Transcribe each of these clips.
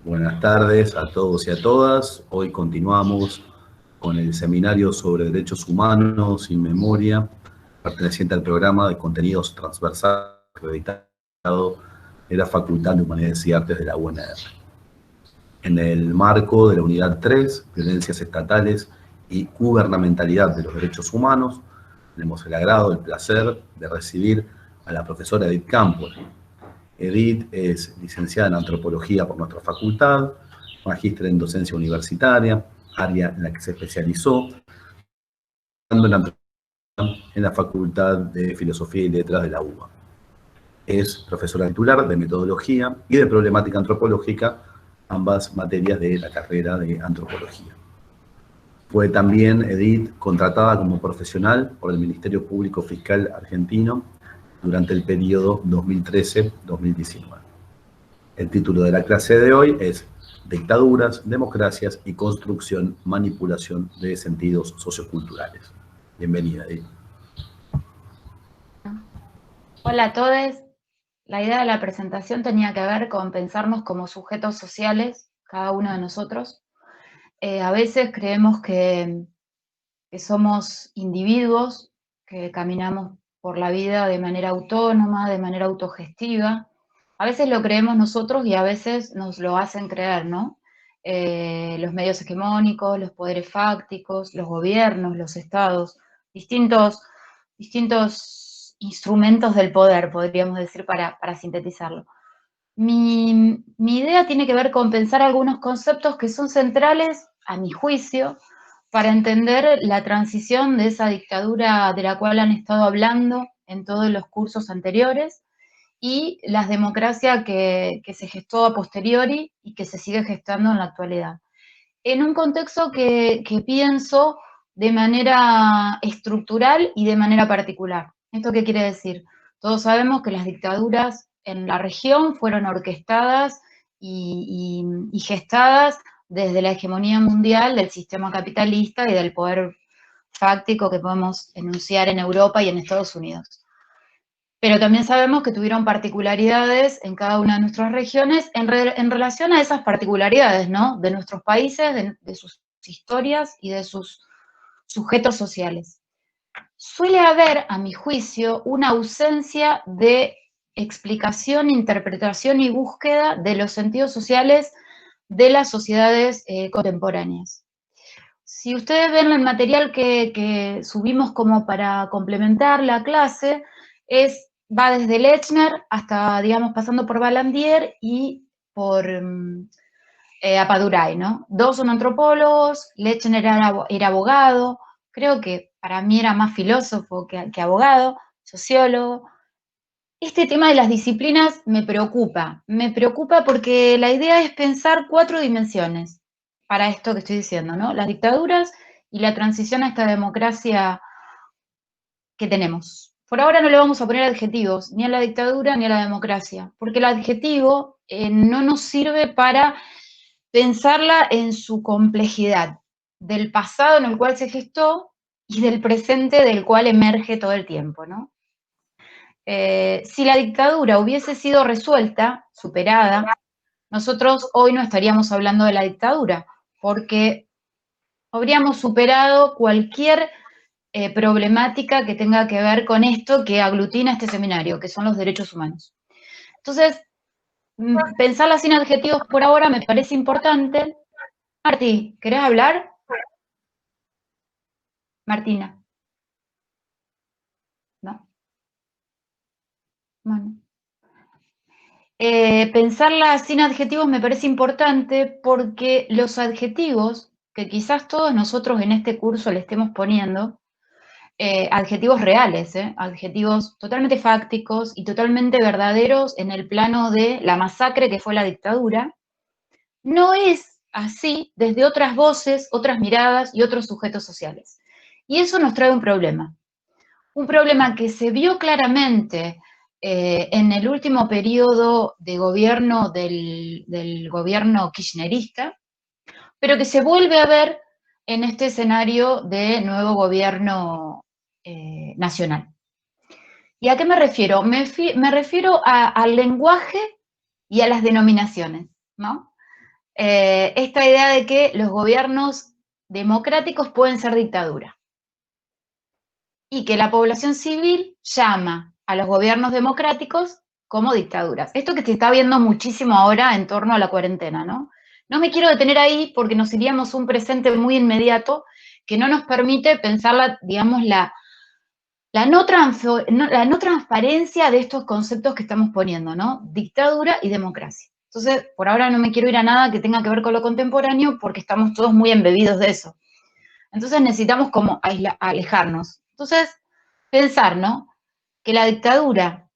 Buenas tardes a todos y a todas. Hoy continuamos con el seminario sobre derechos humanos y memoria, perteneciente al programa de contenidos transversales acreditado de la Facultad de Humanidades y Artes de la UNR. En el marco de la Unidad 3, Violencias Estatales y Gubernamentalidad de los Derechos Humanos, tenemos el agrado, el placer de recibir a la profesora Edith Campos. Edith es licenciada en Antropología por nuestra facultad, magíster en Docencia Universitaria, área en la que se especializó, en la Facultad de Filosofía y Letras de la UBA. Es profesora titular de Metodología y de Problemática Antropológica, ambas materias de la carrera de Antropología. Fue también, Edith, contratada como profesional por el Ministerio Público Fiscal argentino durante el periodo 2013-2019. El título de la clase de hoy es Dictaduras, Democracias y Construcción, Manipulación de Sentidos Socioculturales. Bienvenida, Edith. Hola a todos. La idea de la presentación tenía que ver con pensarnos como sujetos sociales, cada uno de nosotros. A veces creemos que somos individuos, que caminamos por la vida de manera autónoma, de manera autogestiva. A veces lo creemos nosotros y a veces nos lo hacen creer, ¿no? Los medios hegemónicos, los poderes fácticos, los gobiernos, los estados, distintos instrumentos del poder, podríamos decir, para sintetizarlo. Mi idea tiene que ver con pensar algunos conceptos que son centrales, a mi juicio, para entender la transición de esa dictadura de la cual han estado hablando en todos los cursos anteriores y la democracia que se gestó a posteriori y que se sigue gestando en la actualidad. En un contexto que pienso de manera estructural y de manera particular. ¿Esto qué quiere decir? Todos sabemos que las dictaduras en la región fueron orquestadas y gestadas desde la hegemonía mundial del sistema capitalista y del poder fáctico que podemos enunciar en Europa y en Estados Unidos. Pero también sabemos que tuvieron particularidades en cada una de nuestras regiones en relación a esas particularidades, ¿no? De nuestros países, de sus historias y de sus sujetos sociales. Suele haber, a mi juicio, una ausencia de explicación, interpretación y búsqueda de los sentidos sociales de las sociedades contemporáneas. Si ustedes ven el material que subimos como para complementar la clase, va desde Lechner hasta, digamos, pasando por Balandier y por Apadurai, ¿no? Dos son antropólogos, Lechner era abogado, creo que para mí era más filósofo que abogado, sociólogo. Este tema de las disciplinas me preocupa porque la idea es pensar 4 dimensiones para esto que estoy diciendo, ¿no? Las dictaduras y la transición a esta democracia que tenemos. Por ahora no le vamos a poner adjetivos, ni a la dictadura ni a la democracia, porque el adjetivo no nos sirve para pensarla en su complejidad, del pasado en el cual se gestó y del presente del cual emerge todo el tiempo, ¿no? Si la dictadura hubiese sido resuelta, superada, nosotros hoy no estaríamos hablando de la dictadura, porque habríamos superado cualquier problemática que tenga que ver con esto que aglutina este seminario, que son los derechos humanos. Entonces, pensarla sin adjetivos por ahora me parece importante. Martí, ¿querés hablar? Martina. ¿No? Bueno. Pensarla sin adjetivos me parece importante porque los adjetivos que quizás todos nosotros en este curso le estemos poniendo, adjetivos reales, adjetivos totalmente fácticos y totalmente verdaderos en el plano de la masacre que fue la dictadura, no es así desde otras voces, otras miradas y otros sujetos sociales. Y eso nos trae un problema que se vio claramente en el último periodo de gobierno del gobierno kirchnerista, pero que se vuelve a ver en este escenario de nuevo gobierno nacional. ¿Y a qué me refiero? Me refiero al lenguaje y a las denominaciones, ¿no? esta idea de que los gobiernos democráticos pueden ser dictadura y que la población civil llama a los gobiernos democráticos como dictaduras. Esto que se está viendo muchísimo ahora en torno a la cuarentena, ¿no? No me quiero detener ahí porque nos iríamos a un presente muy inmediato que no nos permite pensar, digamos, la no transparencia de estos conceptos que estamos poniendo, ¿no? Dictadura y democracia. Entonces, por ahora no me quiero ir a nada que tenga que ver con lo contemporáneo porque estamos todos muy embebidos de eso. Entonces necesitamos como alejarnos. Entonces, pensar, ¿no? Que la dictadura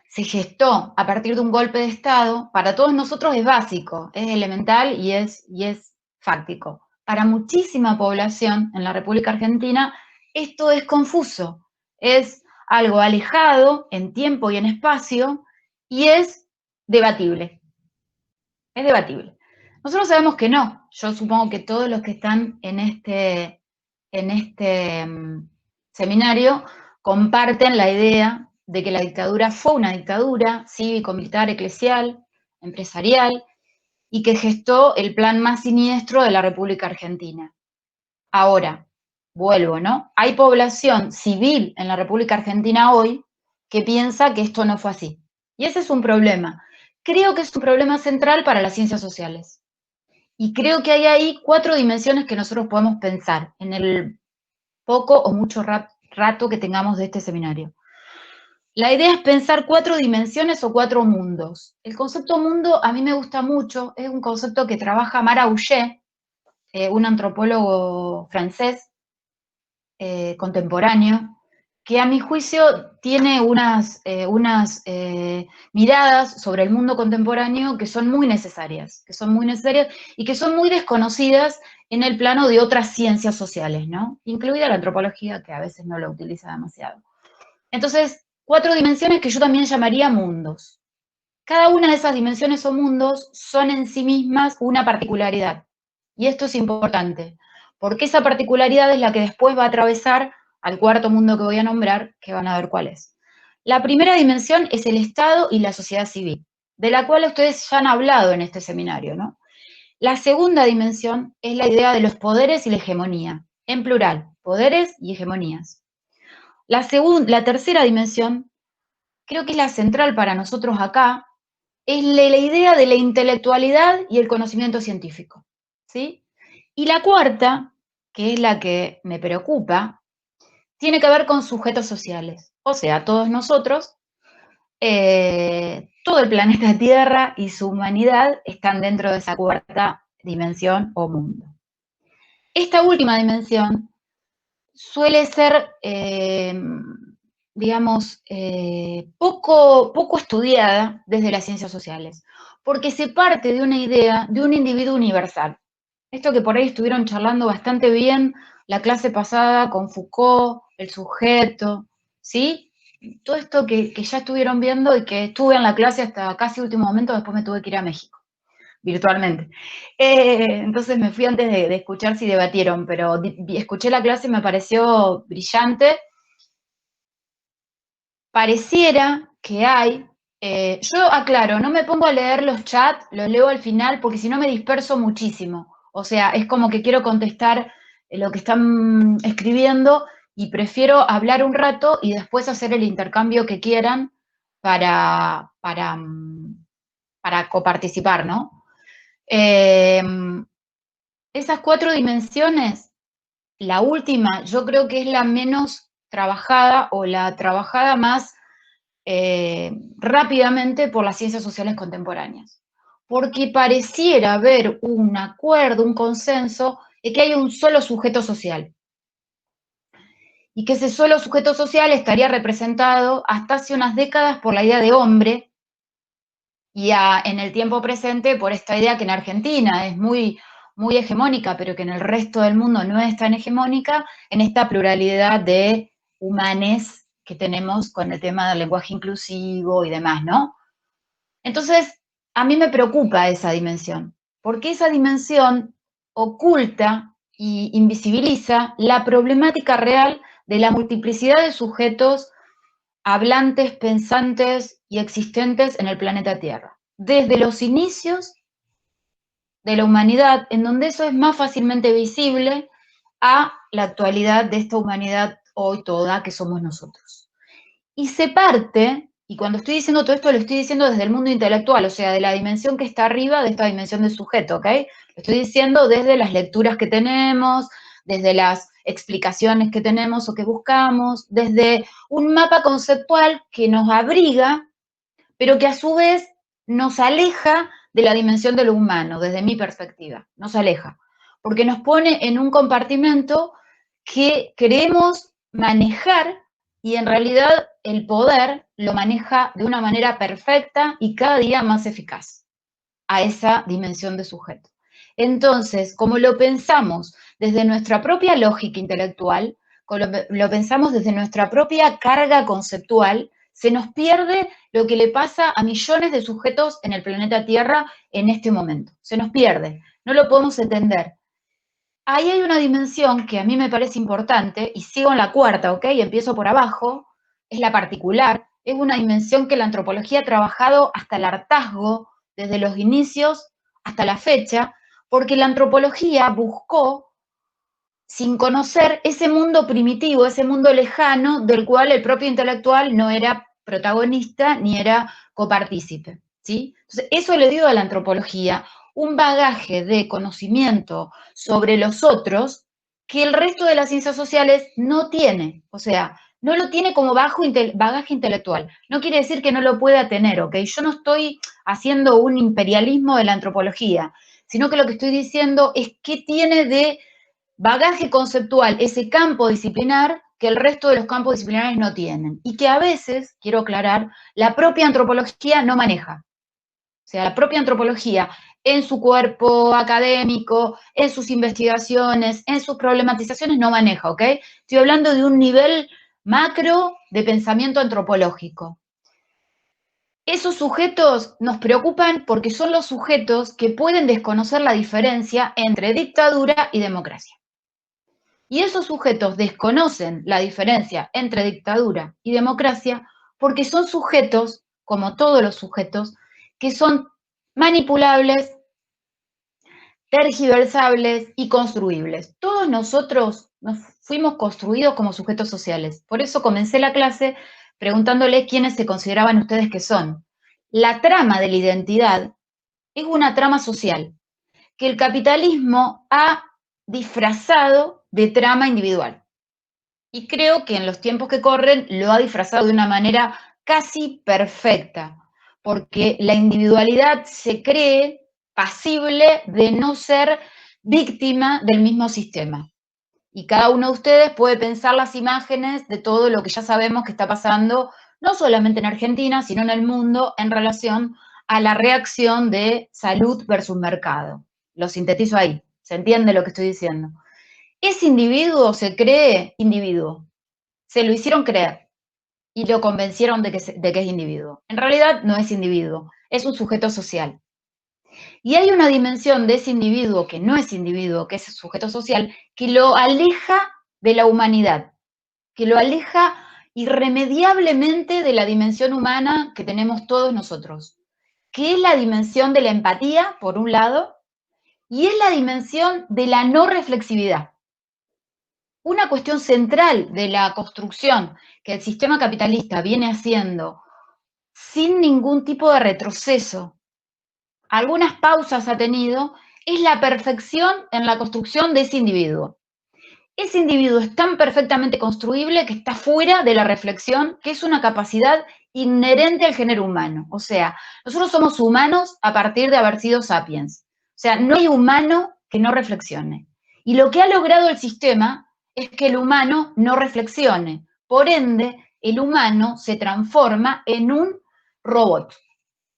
se gestó a partir de un golpe de Estado, para todos nosotros es básico, es elemental y es fáctico. Para muchísima población en la República Argentina, esto es confuso, es algo alejado en tiempo y en espacio y es debatible. Es debatible. Nosotros sabemos que no. Yo supongo que todos los que están en este seminario comparten la idea de que la dictadura fue una dictadura cívico-militar, eclesial, empresarial, y que gestó el plan más siniestro de la República Argentina. Ahora, vuelvo, ¿no? Hay población civil en la República Argentina hoy que piensa que esto no fue así. Y ese es un problema. Creo que es un problema central para las ciencias sociales. Y creo que hay ahí 4 dimensiones que nosotros podemos pensar en el poco o mucho rato que tengamos de este seminario. La idea es pensar 4 dimensiones o 4 mundos. El concepto mundo a mí me gusta mucho, es un concepto que trabaja Mara Auger, un antropólogo francés contemporáneo, que a mi juicio tiene unas miradas sobre el mundo contemporáneo que son muy necesarias y que son muy desconocidas en el plano de otras ciencias sociales, ¿no? Incluida la antropología, que a veces no lo utiliza demasiado. Entonces, 4 dimensiones que yo también llamaría mundos. Cada una de esas dimensiones o mundos son en sí mismas una particularidad. Y esto es importante, porque esa particularidad es la que después va a atravesar al 4.º mundo que voy a nombrar, que van a ver cuál es. La primera dimensión es el Estado y la sociedad civil, de la cual ustedes ya han hablado en este seminario, ¿no? La segunda dimensión es la idea de los poderes y la hegemonía, en plural, poderes y hegemonías. La tercera dimensión, creo que es la central para nosotros acá, es la idea de la intelectualidad y el conocimiento científico, ¿sí? Y la cuarta, que es la que me preocupa, tiene que ver con sujetos sociales, o sea, todos nosotros, todo el planeta Tierra y su humanidad están dentro de esa cuarta dimensión o mundo. Esta última dimensión suele ser, digamos, poco estudiada desde las ciencias sociales, porque se parte de una idea de un individuo universal. Esto que por ahí estuvieron charlando bastante bien la clase pasada con Foucault, el sujeto, ¿sí? Todo esto que ya estuvieron viendo y que estuve en la clase hasta casi último momento, después me tuve que ir a México, virtualmente. Entonces me fui antes de escuchar si debatieron, pero escuché la clase y me pareció brillante. Pareciera que hay, yo aclaro, no me pongo a leer los chats, los leo al final porque si no me disperso muchísimo. O sea, es como que quiero contestar lo que están escribiendo y prefiero hablar un rato y después hacer el intercambio que quieran para coparticipar, ¿no? Esas 4 dimensiones, la última yo creo que es la menos trabajada o la trabajada más rápidamente por las ciencias sociales contemporáneas, porque pareciera haber un acuerdo, un consenso de que hay un solo sujeto social y que ese solo sujeto social estaría representado hasta hace unas décadas por la idea de hombre y en el tiempo presente por esta idea que en Argentina es muy hegemónica, pero que en el resto del mundo no es tan hegemónica, en esta pluralidad de humanes que tenemos con el tema del lenguaje inclusivo y demás, ¿no? Entonces, a mí me preocupa esa dimensión, porque esa dimensión oculta e invisibiliza la problemática real de la multiplicidad de sujetos hablantes, pensantes y existentes en el planeta Tierra, desde los inicios de la humanidad, en donde eso es más fácilmente visible a la actualidad de esta humanidad hoy toda que somos nosotros. Y se parte, y cuando estoy diciendo todo esto lo estoy diciendo desde el mundo intelectual, o sea, de la dimensión que está arriba de esta dimensión del sujeto, ¿ok? Lo estoy diciendo desde las lecturas que tenemos, desde las explicaciones que tenemos o que buscamos, desde un mapa conceptual que nos abriga, pero que a su vez nos aleja de la dimensión de lo humano, desde mi perspectiva, nos aleja, porque nos pone en un compartimento que queremos manejar y en realidad el poder lo maneja de una manera perfecta y cada día más eficaz a esa dimensión de sujeto. Entonces, como lo pensamos desde nuestra propia lógica intelectual, como lo pensamos desde nuestra propia carga conceptual, se nos pierde lo que le pasa a millones de sujetos en el planeta Tierra en este momento. Se nos pierde, no lo podemos entender. Ahí hay una dimensión que a mí me parece importante, y sigo en la cuarta, ¿ok? Empiezo por abajo, es la particular, es una dimensión que la antropología ha trabajado hasta el hartazgo, desde los inicios hasta la fecha, porque la antropología buscó, sin conocer, ese mundo primitivo, ese mundo lejano, del cual el propio intelectual no era protagonista ni era copartícipe, ¿sí? Entonces, eso le dio a la antropología un bagaje de conocimiento sobre los otros que el resto de las ciencias sociales no tiene. O sea, no lo tiene como bagaje intelectual. No quiere decir que no lo pueda tener, ¿ok? Yo no estoy haciendo un imperialismo de la antropología, sino que lo que estoy diciendo es qué tiene de bagaje conceptual ese campo disciplinar que el resto de los campos disciplinares no tienen. Y que a veces, quiero aclarar, la propia antropología no maneja. O sea, la propia antropología en su cuerpo académico, en sus investigaciones, en sus problematizaciones no maneja, ¿ok? Estoy hablando de un nivel macro de pensamiento antropológico. Esos sujetos nos preocupan porque son los sujetos que pueden desconocer la diferencia entre dictadura y democracia. Y esos sujetos desconocen la diferencia entre dictadura y democracia porque son sujetos, como todos los sujetos, que son manipulables, tergiversables y construibles. Todos nosotros nos fuimos construidos como sujetos sociales. Por eso comencé la clase preguntándoles quiénes se consideraban ustedes que son. La trama de la identidad es una trama social que el capitalismo ha disfrazado de trama individual. Y creo que en los tiempos que corren lo ha disfrazado de una manera casi perfecta, porque la individualidad se cree pasible de no ser víctima del mismo sistema. Y cada uno de ustedes puede pensar las imágenes de todo lo que ya sabemos que está pasando, no solamente en Argentina, sino en el mundo, en relación a la reacción de salud versus mercado. Lo sintetizo ahí, ¿se entiende lo que estoy diciendo? Ese individuo se cree individuo, se lo hicieron creer y lo convencieron de que es individuo. En realidad no es individuo, es un sujeto social. Y hay una dimensión de ese individuo que no es individuo, que es sujeto social, que lo aleja de la humanidad, que lo aleja irremediablemente de la dimensión humana que tenemos todos nosotros, que es la dimensión de la empatía, por un lado, y es la dimensión de la no reflexividad. Una cuestión central de la construcción que el sistema capitalista viene haciendo sin ningún tipo de retroceso, algunas pausas ha tenido, es la perfección en la construcción de ese individuo. Ese individuo es tan perfectamente construible que está fuera de la reflexión, que es una capacidad inherente al género humano. O sea, nosotros somos humanos a partir de haber sido sapiens. O sea, no hay humano que no reflexione. Y lo que ha logrado el sistema es que el humano no reflexione. Por ende, el humano se transforma en un robot.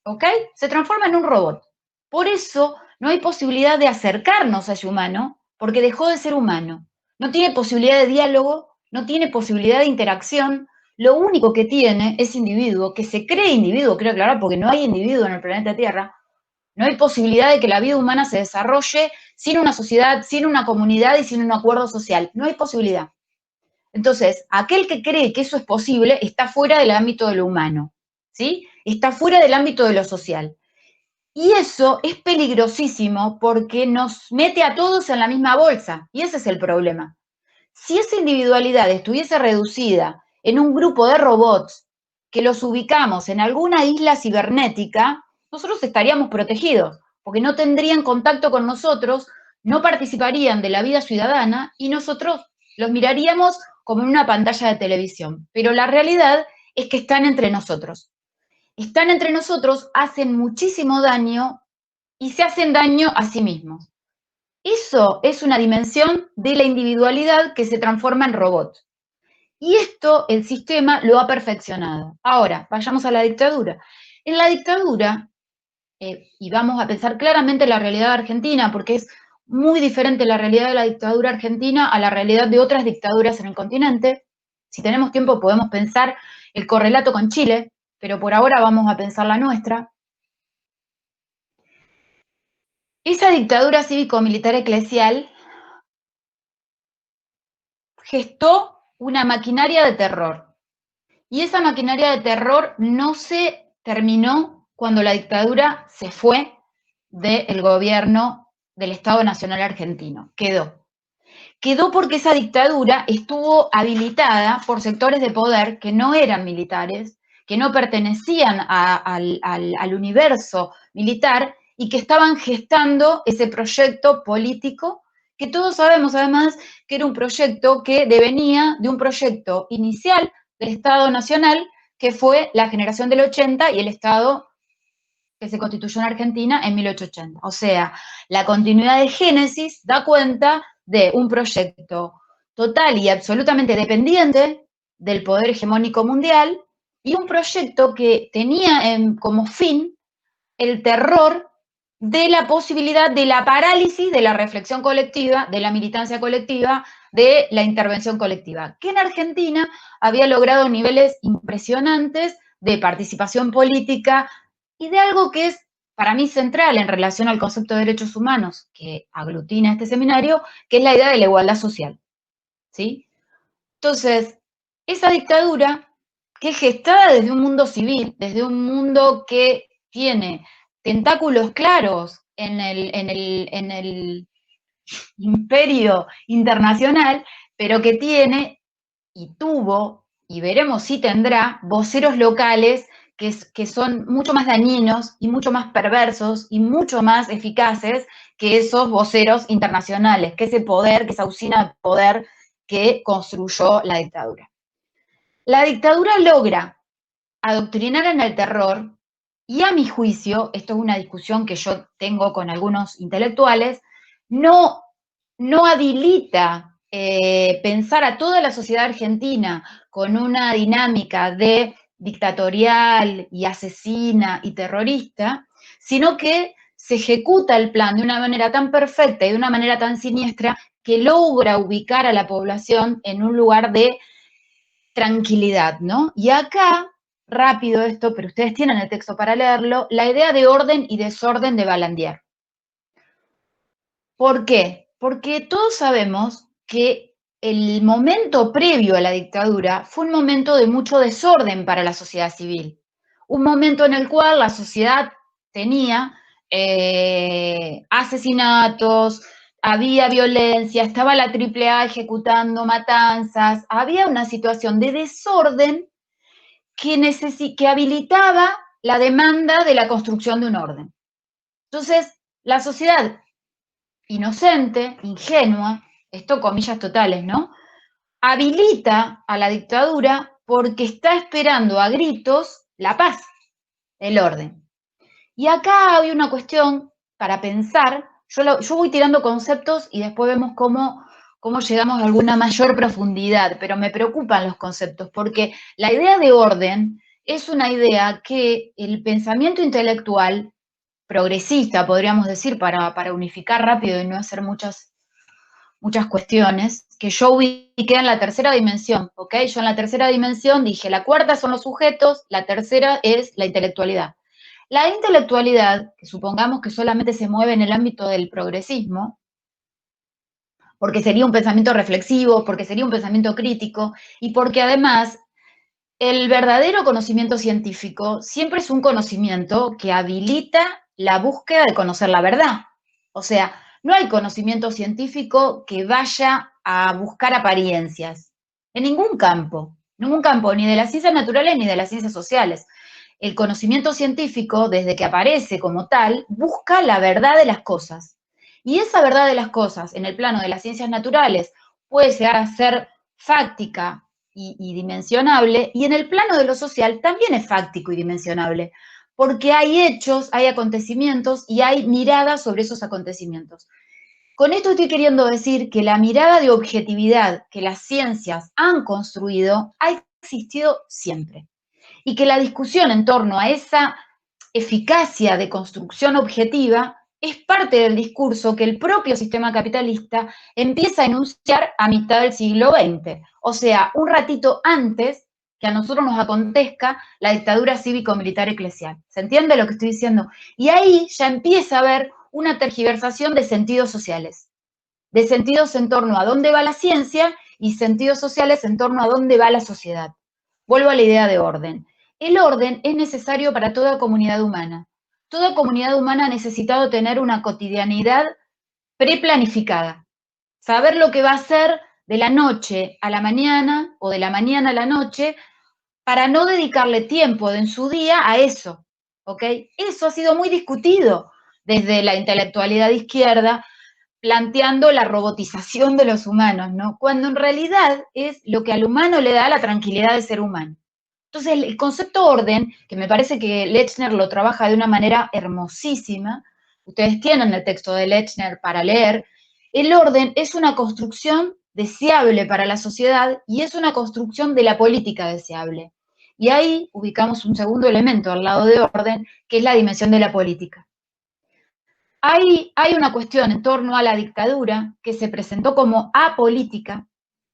¿Ok? Se transforma en un robot. Por eso no hay posibilidad de acercarnos a ese humano, porque dejó de ser humano. No tiene posibilidad de diálogo, no tiene posibilidad de interacción. Lo único que tiene es individuo, que se cree individuo, creo aclarar, porque no hay individuo en el planeta Tierra. No hay posibilidad de que la vida humana se desarrolle sin una sociedad, sin una comunidad y sin un acuerdo social. No hay posibilidad. Entonces, aquel que cree que eso es posible está fuera del ámbito de lo humano, ¿sí? Está fuera del ámbito de lo social. Y eso es peligrosísimo porque nos mete a todos en la misma bolsa, y ese es el problema. Si esa individualidad estuviese reducida en un grupo de robots que los ubicamos en alguna isla cibernética, nosotros estaríamos protegidos, porque no tendrían contacto con nosotros, no participarían de la vida ciudadana y nosotros los miraríamos como en una pantalla de televisión. Pero la realidad es que están entre nosotros. Están entre nosotros, hacen muchísimo daño y se hacen daño a sí mismos. Eso es una dimensión de la individualidad que se transforma en robot. Y esto el sistema lo ha perfeccionado. Ahora, vayamos a la dictadura. En la dictadura, y vamos a pensar claramente en la realidad argentina, porque es muy diferente la realidad de la dictadura argentina a la realidad de otras dictaduras en el continente. Si tenemos tiempo podemos pensar el correlato con Chile, pero por ahora vamos a pensar la nuestra. Esa dictadura cívico-militar eclesial gestó una maquinaria de terror. Y esa maquinaria de terror no se terminó cuando la dictadura se fue del gobierno del Estado Nacional Argentino. Quedó porque esa dictadura estuvo habilitada por sectores de poder que no eran militares, que no pertenecían al universo militar y que estaban gestando ese proyecto político que todos sabemos además que era un proyecto que devenía de un proyecto inicial del Estado Nacional que fue la generación del 80 y el Estado que se constituyó en Argentina en 1880. O sea, la continuidad de Génesis da cuenta de un proyecto total y absolutamente dependiente del poder hegemónico mundial y un proyecto que tenía como fin el terror de la posibilidad de la parálisis de la reflexión colectiva, de la militancia colectiva, de la intervención colectiva, que en Argentina había logrado niveles impresionantes de participación política y de algo que es para mí central en relación al concepto de derechos humanos que aglutina este seminario, que es la idea de la igualdad social. ¿Sí? Entonces, esa dictadura que es gestada desde un mundo civil, desde un mundo que tiene tentáculos claros en el imperio internacional, pero que tiene y tuvo, y veremos si tendrá, voceros locales que son mucho más dañinos y mucho más perversos y mucho más eficaces que esos voceros internacionales, que ese poder, que esa usina de poder que construyó la dictadura. La dictadura logra adoctrinar en el terror y a mi juicio, esto es una discusión que yo tengo con algunos intelectuales, no habilita pensar a toda la sociedad argentina con una dinámica de dictatorial y asesina y terrorista, sino que se ejecuta el plan de una manera tan perfecta y de una manera tan siniestra que logra ubicar a la población en un lugar de tranquilidad, ¿no? Y acá, rápido esto, pero ustedes tienen el texto para leerlo, la idea de orden y desorden de Balandier. ¿Por qué? Porque todos sabemos que el momento previo a la dictadura fue un momento de mucho desorden para la sociedad civil. Un momento en el cual la sociedad tenía asesinatos, había violencia, estaba la AAA ejecutando matanzas, había una situación de desorden que habilitaba la demanda de la construcción de un orden. Entonces, la sociedad inocente, ingenua, esto comillas totales, ¿no? Habilita a la dictadura porque está esperando a gritos la paz, el orden. Y acá hay una cuestión para pensar, yo voy tirando conceptos y después vemos cómo llegamos a alguna mayor profundidad, pero me preocupan los conceptos porque la idea de orden es una idea que el pensamiento intelectual progresista, podríamos decir, para unificar rápido y no hacer muchas cuestiones, que yo ubiqué en la tercera dimensión, ¿ok? Yo en la tercera dimensión dije, la cuarta son los sujetos, la tercera es la intelectualidad. La intelectualidad, que supongamos que solamente se mueve en el ámbito del progresismo, porque sería un pensamiento reflexivo, porque sería un pensamiento crítico, y porque además el verdadero conocimiento científico siempre es un conocimiento que habilita la búsqueda de conocer la verdad. O sea, no hay conocimiento científico que vaya a buscar apariencias, en ningún campo, ni de las ciencias naturales ni de las ciencias sociales. El conocimiento científico, desde que aparece como tal, busca la verdad de las cosas. Y esa verdad de las cosas, en el plano de las ciencias naturales, puede llegar a ser fáctica y dimensionable, y en el plano de lo social también es fáctico y dimensionable, porque hay hechos, hay acontecimientos y hay miradas sobre esos acontecimientos. Con esto estoy queriendo decir que la mirada de objetividad que las ciencias han construido ha existido siempre, y que la discusión en torno a esa eficacia de construcción objetiva es parte del discurso que el propio sistema capitalista empieza a enunciar a mitad del siglo XX, o sea, un ratito antes que a nosotros nos acontezca la dictadura cívico-militar eclesial. ¿Se entiende lo que estoy diciendo? Y ahí ya empieza a haber una tergiversación de sentidos sociales, de sentidos en torno a dónde va la ciencia y sentidos sociales en torno a dónde va la sociedad. Vuelvo a la idea de orden. El orden es necesario para toda comunidad humana. Toda comunidad humana ha necesitado tener una cotidianidad preplanificada, saber lo que va a hacer de la noche a la mañana o de la mañana a la noche para no dedicarle tiempo en su día a eso, ¿ok? Eso ha sido muy discutido desde la intelectualidad de izquierda, planteando la robotización de los humanos, ¿no? Cuando en realidad es lo que al humano le da la tranquilidad de ser humano. Entonces, el concepto orden, que me parece que Lechner lo trabaja de una manera hermosísima, ustedes tienen el texto de Lechner para leer, el orden es una construcción deseable para la sociedad y es una construcción de la política deseable. Y ahí ubicamos un segundo elemento al lado de orden, que es la dimensión de la política. Hay una cuestión en torno a la dictadura que se presentó como apolítica,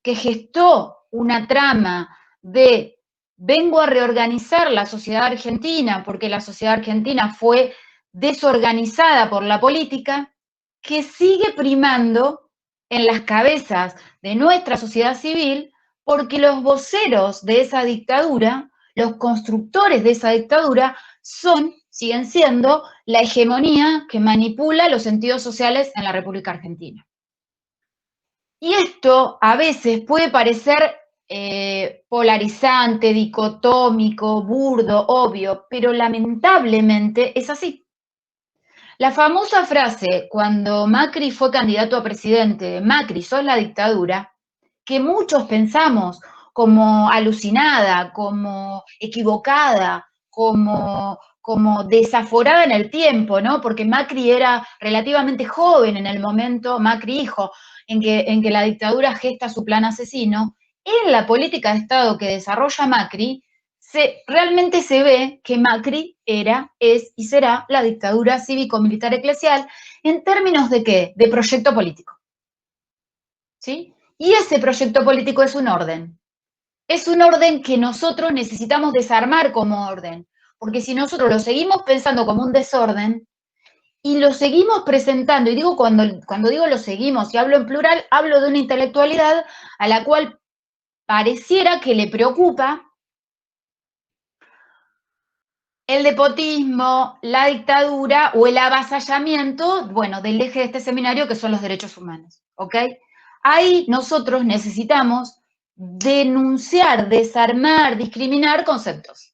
que gestó una trama de vengo a reorganizar la sociedad argentina porque la sociedad argentina fue desorganizada por la política, que sigue primando en las cabezas de nuestra sociedad civil porque los voceros de esa dictadura, los constructores de esa dictadura, siguen siendo la hegemonía que manipula los sentidos sociales en la República Argentina. Y esto a veces puede parecer polarizante, dicotómico, burdo, obvio, pero lamentablemente es así. La famosa frase, cuando Macri fue candidato a presidente, Macri, sos la dictadura, que muchos pensamos como alucinada, como equivocada, como desaforada en el tiempo, ¿no? Porque Macri era relativamente joven en el momento, Macri hijo, en que la dictadura gesta su plan asesino. En la política de Estado que desarrolla Macri, realmente se ve que Macri era, es y será la dictadura cívico-militar eclesial en términos de ¿qué? De proyecto político. ¿Sí? Y ese proyecto político es un orden. Es un orden que nosotros necesitamos desarmar como orden, porque si nosotros lo seguimos pensando como un desorden y lo seguimos presentando, y digo cuando digo lo seguimos y hablo en plural, hablo de una intelectualidad a la cual pareciera que le preocupa el despotismo, la dictadura o el avasallamiento, bueno, del eje de este seminario que son los derechos humanos, ¿ok? Ahí nosotros necesitamos denunciar, desarmar, discriminar conceptos.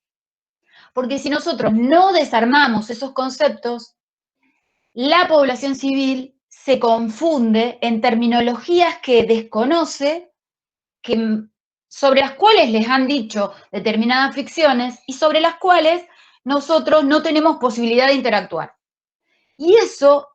Porque si nosotros no desarmamos esos conceptos, la población civil se confunde en terminologías que desconoce, sobre las cuales les han dicho determinadas ficciones y sobre las cuales nosotros no tenemos posibilidad de interactuar. Y eso,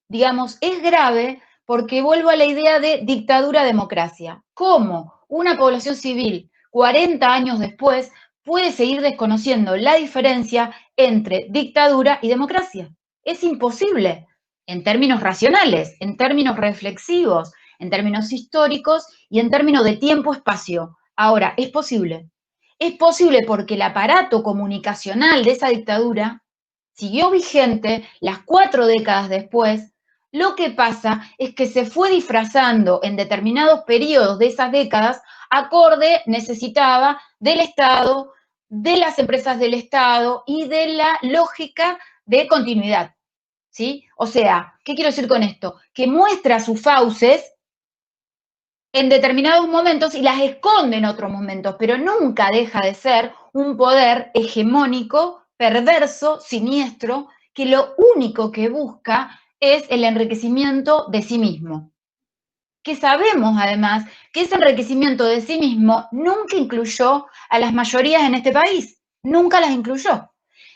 digamos, es grave porque vuelvo a la idea de dictadura-democracia. ¿Cómo una población civil, 40 años después, puede seguir desconociendo la diferencia entre dictadura y democracia? Es imposible, en términos racionales, en términos reflexivos, en términos históricos y en términos de tiempo-espacio. Ahora, es posible. Es posible porque el aparato comunicacional de esa dictadura siguió vigente las 4 décadas después. Lo que pasa es que se fue disfrazando en determinados periodos de esas décadas, acorde necesitaba del Estado, de las empresas del Estado y de la lógica de continuidad. ¿sí? O sea, ¿qué quiero decir con esto? Que muestra sus fauces en determinados momentos y las esconde en otros momentos, pero nunca deja de ser un poder hegemónico, perverso, siniestro, que lo único que busca es el enriquecimiento de sí mismo. Que sabemos además que ese enriquecimiento de sí mismo nunca incluyó a las mayorías en este país, nunca las incluyó.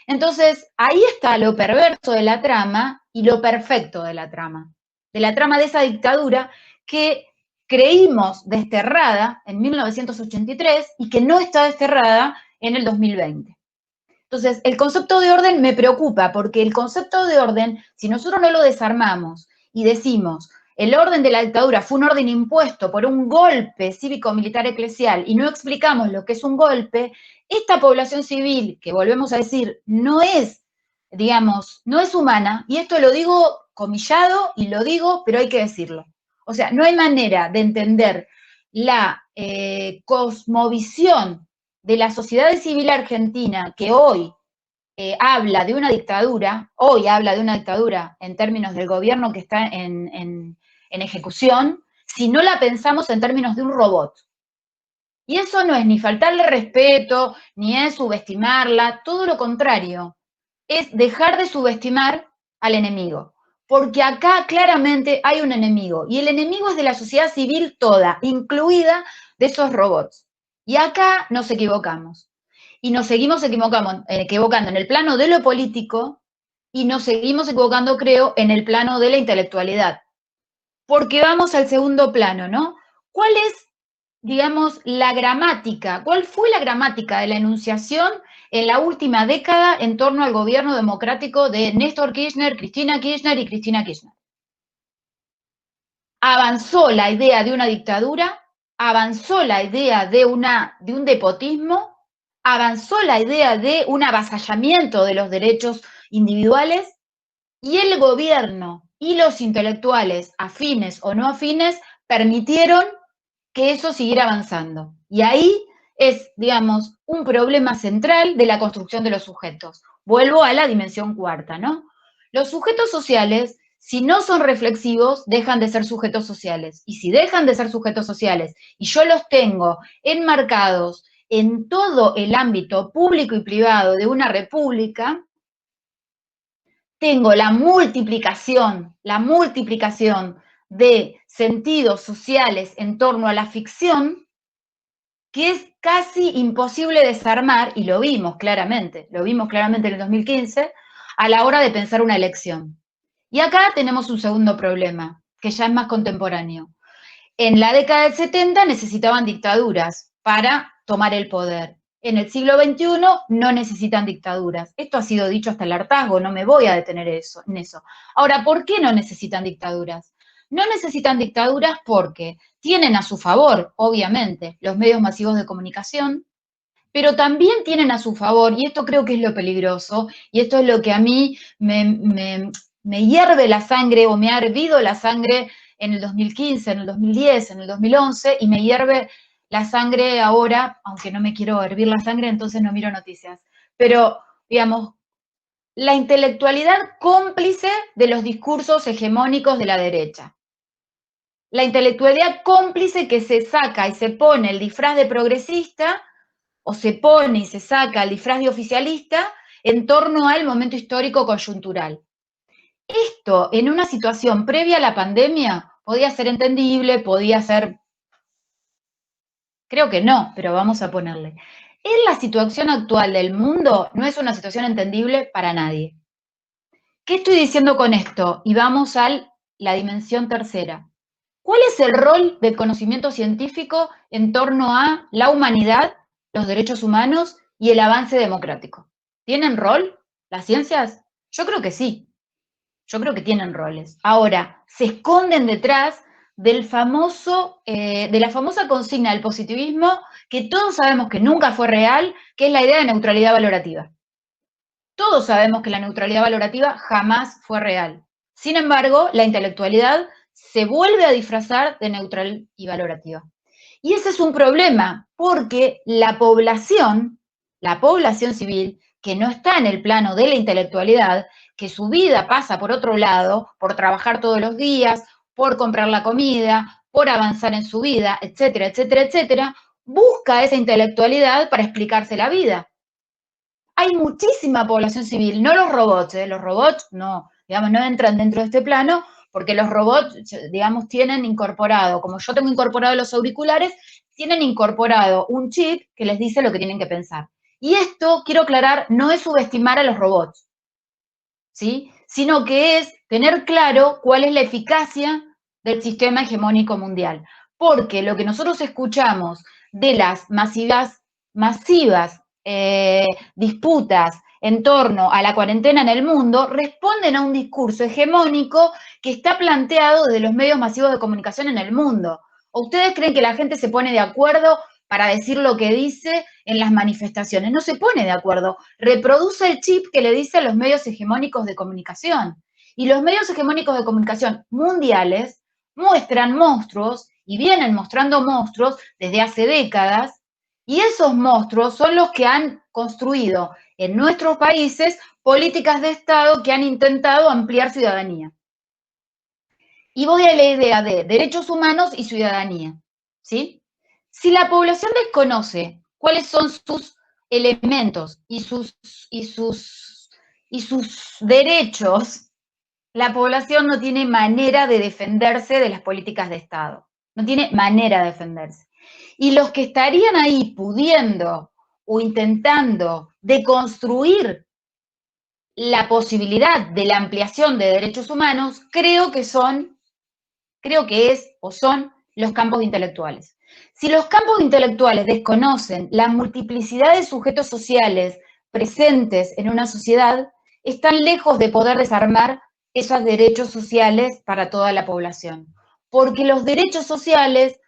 Entonces, ahí está lo perverso de la trama y lo perfecto de la trama de esa dictadura que creímos desterrada en 1983 y que no está desterrada en el 2020. Entonces, el concepto de orden me preocupa porque el concepto de orden, si nosotros no lo desarmamos y decimos, el orden de la dictadura fue un orden impuesto por un golpe cívico-militar eclesial y no explicamos lo que es un golpe, esta población civil, que volvemos a decir, no es, digamos, no es humana, y esto lo digo comillado y lo digo, pero hay que decirlo. O sea, no hay manera de entender la cosmovisión de la sociedad civil argentina que hoy habla de una dictadura, en términos del gobierno que está en ejecución, si no la pensamos en términos de un robot. Y eso no es ni faltarle respeto, ni es subestimarla, todo lo contrario, es dejar de subestimar al enemigo. Porque acá claramente hay un enemigo, y el enemigo es de la sociedad civil toda, incluida de esos robots. Y acá nos equivocamos. Y nos seguimos equivocando en el plano de lo político y nos seguimos equivocando, creo, en el plano de la intelectualidad. Porque vamos al segundo plano, ¿no? ¿Cuál es, digamos, la gramática? ¿Cuál fue la gramática de la enunciación en la última década en torno al gobierno democrático de Néstor Kirchner, Cristina Kirchner y Cristina Kirchner? Avanzó la idea de una dictadura, avanzó la idea de un despotismo, avanzó la idea de un avasallamiento de los derechos individuales y el gobierno y los intelectuales, afines o no afines, permitieron que eso siguiera avanzando. Y ahí es, digamos, un problema central de la construcción de los sujetos. Vuelvo a la dimensión cuarta, ¿no? Los sujetos sociales, si no son reflexivos, dejan de ser sujetos sociales. Y si dejan de ser sujetos sociales y yo los tengo enmarcados en todo el ámbito público y privado de una república, tengo la multiplicación de sentidos sociales en torno a la ficción, que es casi imposible desarmar, y lo vimos claramente en el 2015, a la hora de pensar una elección. Y acá tenemos un segundo problema, que ya es más contemporáneo. En la década del 70 necesitaban dictaduras para tomar el poder. En el siglo XXI no necesitan dictaduras. Esto ha sido dicho hasta el hartazgo, no me voy a detener en eso. Ahora, ¿por qué no necesitan dictaduras? No necesitan dictaduras porque tienen a su favor, obviamente, los medios masivos de comunicación, pero también tienen a su favor, y esto creo que es lo peligroso, y esto es lo que a mí me hierve la sangre o me ha hervido la sangre en el 2015, en el 2010, en el 2011, y me hierve la sangre ahora, aunque no me quiero hervir la sangre, entonces no miro noticias. Pero, digamos, la intelectualidad cómplice de los discursos hegemónicos de la derecha. La intelectualidad cómplice que se saca y se pone el disfraz de progresista, o se pone y se saca el disfraz de oficialista en torno al momento histórico coyuntural. Esto, en una situación previa a la pandemia, podía ser entendible, podía ser... Creo que no, pero vamos a ponerle. En la situación actual del mundo, no es una situación entendible para nadie. ¿Qué estoy diciendo con esto? Y vamos a la dimensión tercera. ¿Cuál es el rol del conocimiento científico en torno a la humanidad, los derechos humanos y el avance democrático? ¿Tienen rol las ciencias? Yo creo que sí. Yo creo que tienen roles. Ahora, se esconden detrás de la famosa consigna del positivismo que todos sabemos que nunca fue real, que es la idea de neutralidad valorativa. Todos sabemos que la neutralidad valorativa jamás fue real. Sin embargo, la intelectualidad se vuelve a disfrazar de neutral y valorativa. Y ese es un problema, porque la población civil, que no está en el plano de la intelectualidad, que su vida pasa por otro lado, por trabajar todos los días, por comprar la comida, por avanzar en su vida, etcétera, etcétera, etcétera, busca esa intelectualidad para explicarse la vida. Hay muchísima población civil, no los robots no, digamos, no entran dentro de este plano, porque los robots, digamos, tienen incorporado, como yo tengo incorporado los auriculares, tienen incorporado un chip que les dice lo que tienen que pensar. Y esto, quiero aclarar, no es subestimar a los robots, ¿sí? Sino que es tener claro cuál es la eficacia del sistema hegemónico mundial. Porque lo que nosotros escuchamos de las masivas disputas en torno a la cuarentena en el mundo responden a un discurso hegemónico que está planteado desde los medios masivos de comunicación en el mundo. ¿O ustedes creen que la gente se pone de acuerdo para decir lo que dice en las manifestaciones? No se pone de acuerdo, reproduce el chip que le dice a los medios hegemónicos de comunicación. Y los medios hegemónicos de comunicación mundiales muestran monstruos y vienen mostrando monstruos desde hace décadas, y esos monstruos son los que han construido en nuestros países políticas de Estado que han intentado ampliar ciudadanía. Y voy a la idea de derechos humanos y ciudadanía, ¿sí? Si la población desconoce cuáles son sus elementos y sus derechos, la población no tiene manera de defenderse de las políticas de Estado. No tiene manera de defenderse. Y los que estarían ahí pudiendo o intentando deconstruir la posibilidad de la ampliación de derechos humanos, creo que son los campos intelectuales. Si los campos intelectuales desconocen la multiplicidad de sujetos sociales presentes en una sociedad, están lejos de poder desarmar esos derechos sociales para toda la población. Porque los derechos sociales,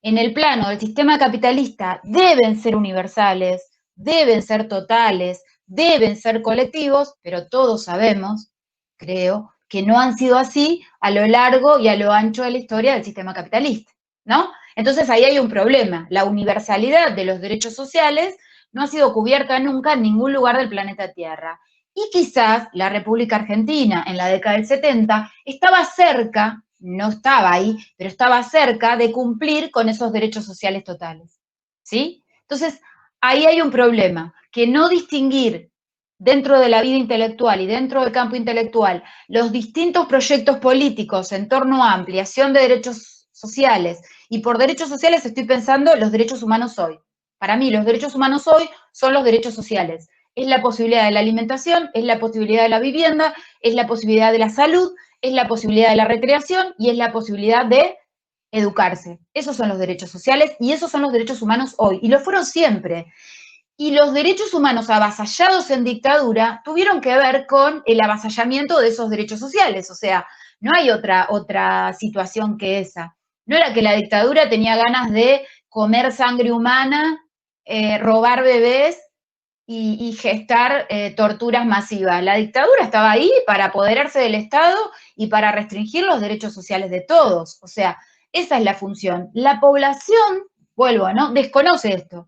en el plano del sistema capitalista, deben ser universales, deben ser totales, deben ser colectivos, pero todos sabemos, creo, que no han sido así a lo largo y a lo ancho de la historia del sistema capitalista, ¿no? Entonces ahí hay un problema. La universalidad de los derechos sociales no ha sido cubierta nunca en ningún lugar del planeta Tierra. Y quizás la República Argentina en la década del 70 estaba cerca, no estaba ahí, pero estaba cerca de cumplir con esos derechos sociales totales, ¿sí? Entonces, ahí hay un problema, que no distinguir dentro de la vida intelectual y dentro del campo intelectual los distintos proyectos políticos en torno a ampliación de derechos sociales, y por derechos sociales estoy pensando los derechos humanos hoy. Para mí, los derechos humanos hoy son los derechos sociales. Es la posibilidad de la alimentación, es la posibilidad de la vivienda, es la posibilidad de la salud, es la posibilidad de la recreación y es la posibilidad de educarse. Esos son los derechos sociales y esos son los derechos humanos hoy. Y lo fueron siempre. Y los derechos humanos avasallados en dictadura tuvieron que ver con el avasallamiento de esos derechos sociales. O sea, no hay otra situación que esa. No era que la dictadura tenía ganas de comer sangre humana, robar bebés y gestar torturas masivas. La dictadura estaba ahí para apoderarse del Estado y para restringir los derechos sociales de todos. O sea, esa es la función. La población, vuelvo, ¿no? Desconoce esto.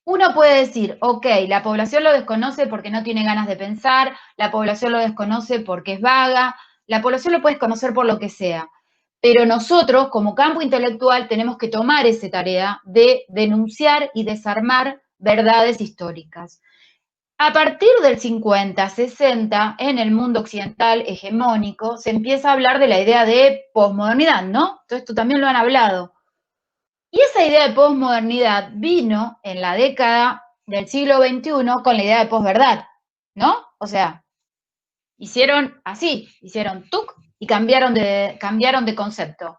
Uno puede decir, ok, la población lo desconoce porque no tiene ganas de pensar, la población lo desconoce porque es vaga, la población lo puede desconocer por lo que sea, pero nosotros, como campo intelectual, tenemos que tomar esa tarea de denunciar y desarmar verdades históricas. A partir del 50, 60, en el mundo occidental hegemónico, se empieza a hablar de la idea de posmodernidad, ¿no? Todo esto también lo han hablado. Y esa idea de posmodernidad vino en la década del siglo XXI con la idea de posverdad, ¿no? O sea, hicieron así, hicieron tuc y cambiaron de concepto.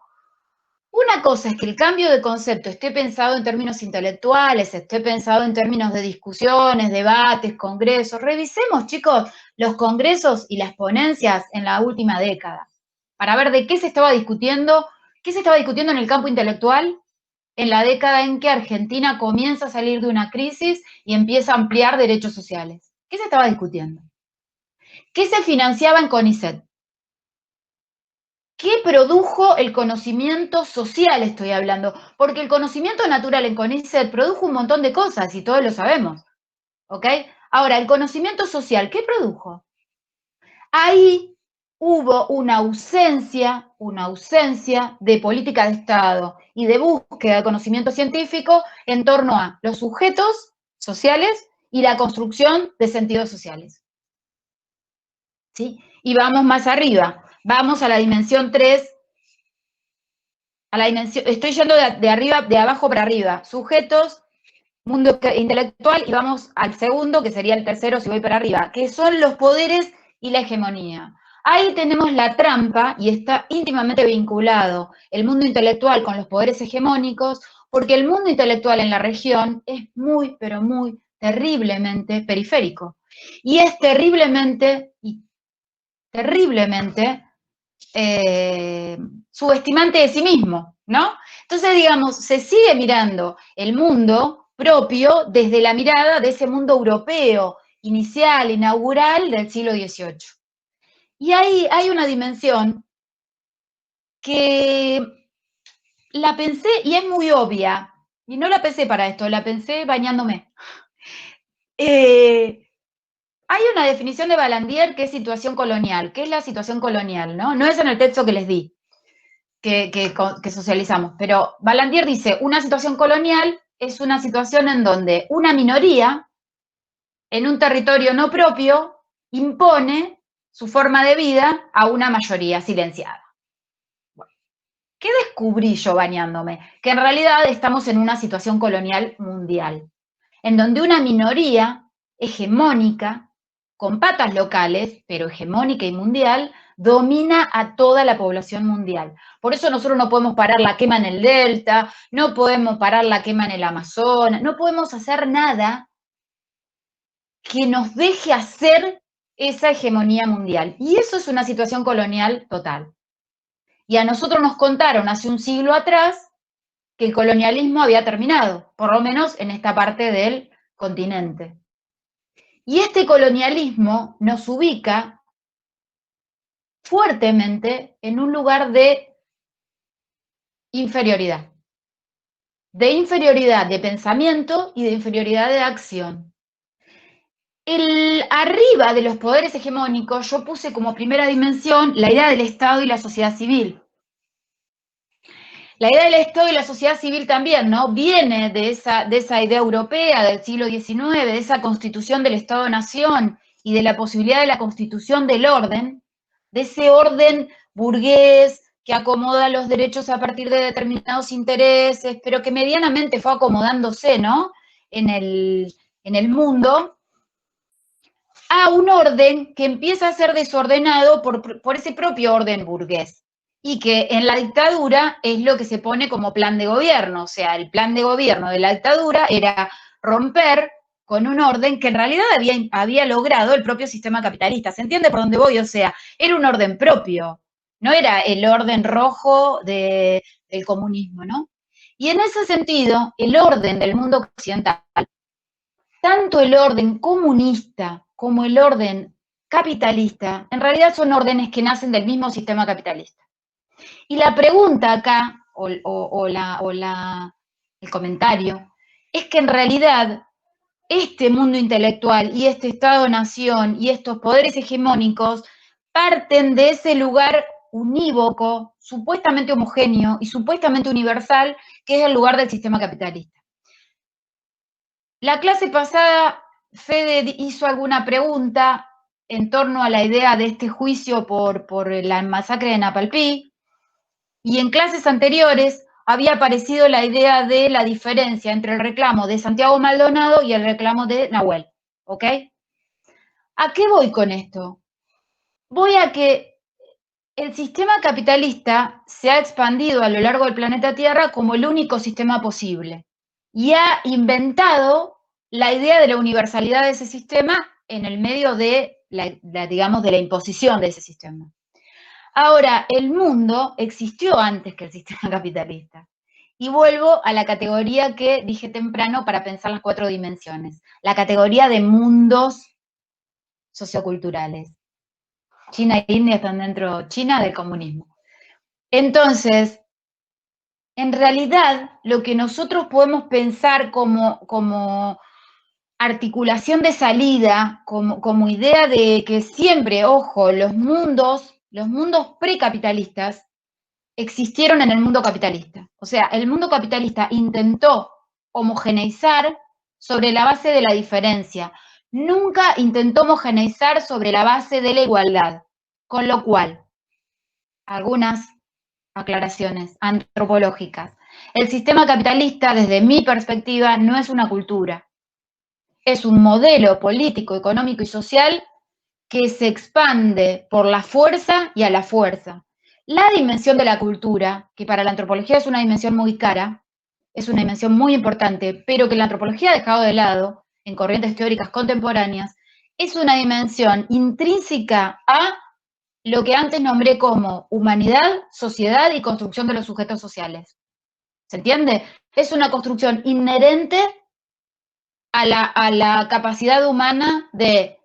Una cosa es que el cambio de concepto esté pensado en términos intelectuales, esté pensado en términos de discusiones, debates, congresos. Revisemos, chicos, los congresos y las ponencias en la última década para ver de qué se estaba discutiendo en el campo intelectual en la década en que Argentina comienza a salir de una crisis y empieza a ampliar derechos sociales. ¿Qué se estaba discutiendo? ¿Qué se financiaba en CONICET? ¿Qué produjo el conocimiento social, estoy hablando? Porque el conocimiento natural en CONICET produjo un montón de cosas y todos lo sabemos, ¿ok? Ahora, el conocimiento social, ¿qué produjo? ahí hubo una ausencia de política de Estado y de búsqueda de conocimiento científico en torno a los sujetos sociales y la construcción de sentidos sociales. ¿Sí? Y vamos más arriba, vamos a la dimensión 3, estoy yendo de abajo para arriba, sujetos, mundo intelectual, y vamos al segundo, que sería el tercero si voy para arriba, que son los poderes y la hegemonía. Ahí tenemos la trampa, y está íntimamente vinculado el mundo intelectual con los poderes hegemónicos, porque el mundo intelectual en la región es muy, pero muy terriblemente periférico. Y es terriblemente subestimante de sí mismo, ¿no? Entonces, digamos, se sigue mirando el mundo propio desde la mirada de ese mundo europeo, inicial, inaugural del siglo XVIII. Y ahí hay una dimensión que la pensé y es muy obvia, y no la pensé para esto, la pensé bañándome. Hay una definición de Balandier que es situación colonial. ¿Qué es la situación colonial? No es en el texto que les di, que socializamos, pero Balandier dice, una situación colonial es una situación en donde una minoría en un territorio no propio impone su forma de vida a una mayoría silenciada. Bueno, ¿qué descubrí yo bañándome? Que en realidad estamos en una situación colonial mundial, en donde una minoría hegemónica, con patas locales, pero hegemónica y mundial, domina a toda la población mundial. Por eso nosotros no podemos parar la quema en el Delta, no podemos parar la quema en el Amazonas, no podemos hacer nada que nos deje hacer esa hegemonía mundial. Y eso es una situación colonial total. Y a nosotros nos contaron hace un siglo atrás que el colonialismo había terminado, por lo menos en esta parte del continente. Y este colonialismo nos ubica fuertemente en un lugar de inferioridad de pensamiento y de inferioridad de acción. Arriba de los poderes hegemónicos yo puse como primera dimensión la idea del Estado y la sociedad civil. La idea del Estado y la sociedad civil también, ¿no? Viene de esa idea europea del siglo XIX, de esa constitución del Estado-Nación y de la posibilidad de la constitución del orden, de ese orden burgués que acomoda los derechos a partir de determinados intereses, pero que medianamente fue acomodándose, ¿no? En el mundo, a un orden que empieza a ser desordenado por ese propio orden burgués. Y que en la dictadura es lo que se pone como plan de gobierno, o sea, el plan de gobierno de la dictadura era romper con un orden que en realidad había logrado el propio sistema capitalista. ¿Se entiende por dónde voy? O sea, era un orden propio, no era el orden rojo del comunismo, ¿no? Y en ese sentido, el orden del mundo occidental, tanto el orden comunista como el orden capitalista, en realidad son órdenes que nacen del mismo sistema capitalista. Y la pregunta acá, el comentario, es que en realidad este mundo intelectual y este Estado-nación y estos poderes hegemónicos parten de ese lugar unívoco, supuestamente homogéneo y supuestamente universal, que es el lugar del sistema capitalista. La clase pasada, Fede hizo alguna pregunta en torno a la idea de este juicio por la masacre de Napalpí, y en clases anteriores había aparecido la idea de la diferencia entre el reclamo de Santiago Maldonado y el reclamo de Nahuel, ¿ok? ¿A qué voy con esto? Voy a que el sistema capitalista se ha expandido a lo largo del planeta Tierra como el único sistema posible y ha inventado la idea de la universalidad de ese sistema en el medio de digamos, de la imposición de ese sistema. Ahora, el mundo existió antes que el sistema capitalista. Y vuelvo a la categoría que dije temprano para pensar las 4 dimensiones, la categoría de mundos socioculturales. China e India están dentro, China del comunismo. Entonces, en realidad, lo que nosotros podemos pensar como articulación de salida, como idea de que siempre, ojo, los mundos precapitalistas existieron en el mundo capitalista. O sea, el mundo capitalista intentó homogeneizar sobre la base de la diferencia. Nunca intentó homogeneizar sobre la base de la igualdad. Con lo cual, algunas aclaraciones antropológicas. El sistema capitalista, desde mi perspectiva, no es una cultura. Es un modelo político, económico y social que se expande por la fuerza y a la fuerza. La dimensión de la cultura, que para la antropología es una dimensión muy cara, es una dimensión muy importante, pero que la antropología ha dejado de lado en corrientes teóricas contemporáneas, es una dimensión intrínseca a lo que antes nombré como humanidad, sociedad y construcción de los sujetos sociales. ¿Se entiende? Es una construcción inherente a la capacidad humana de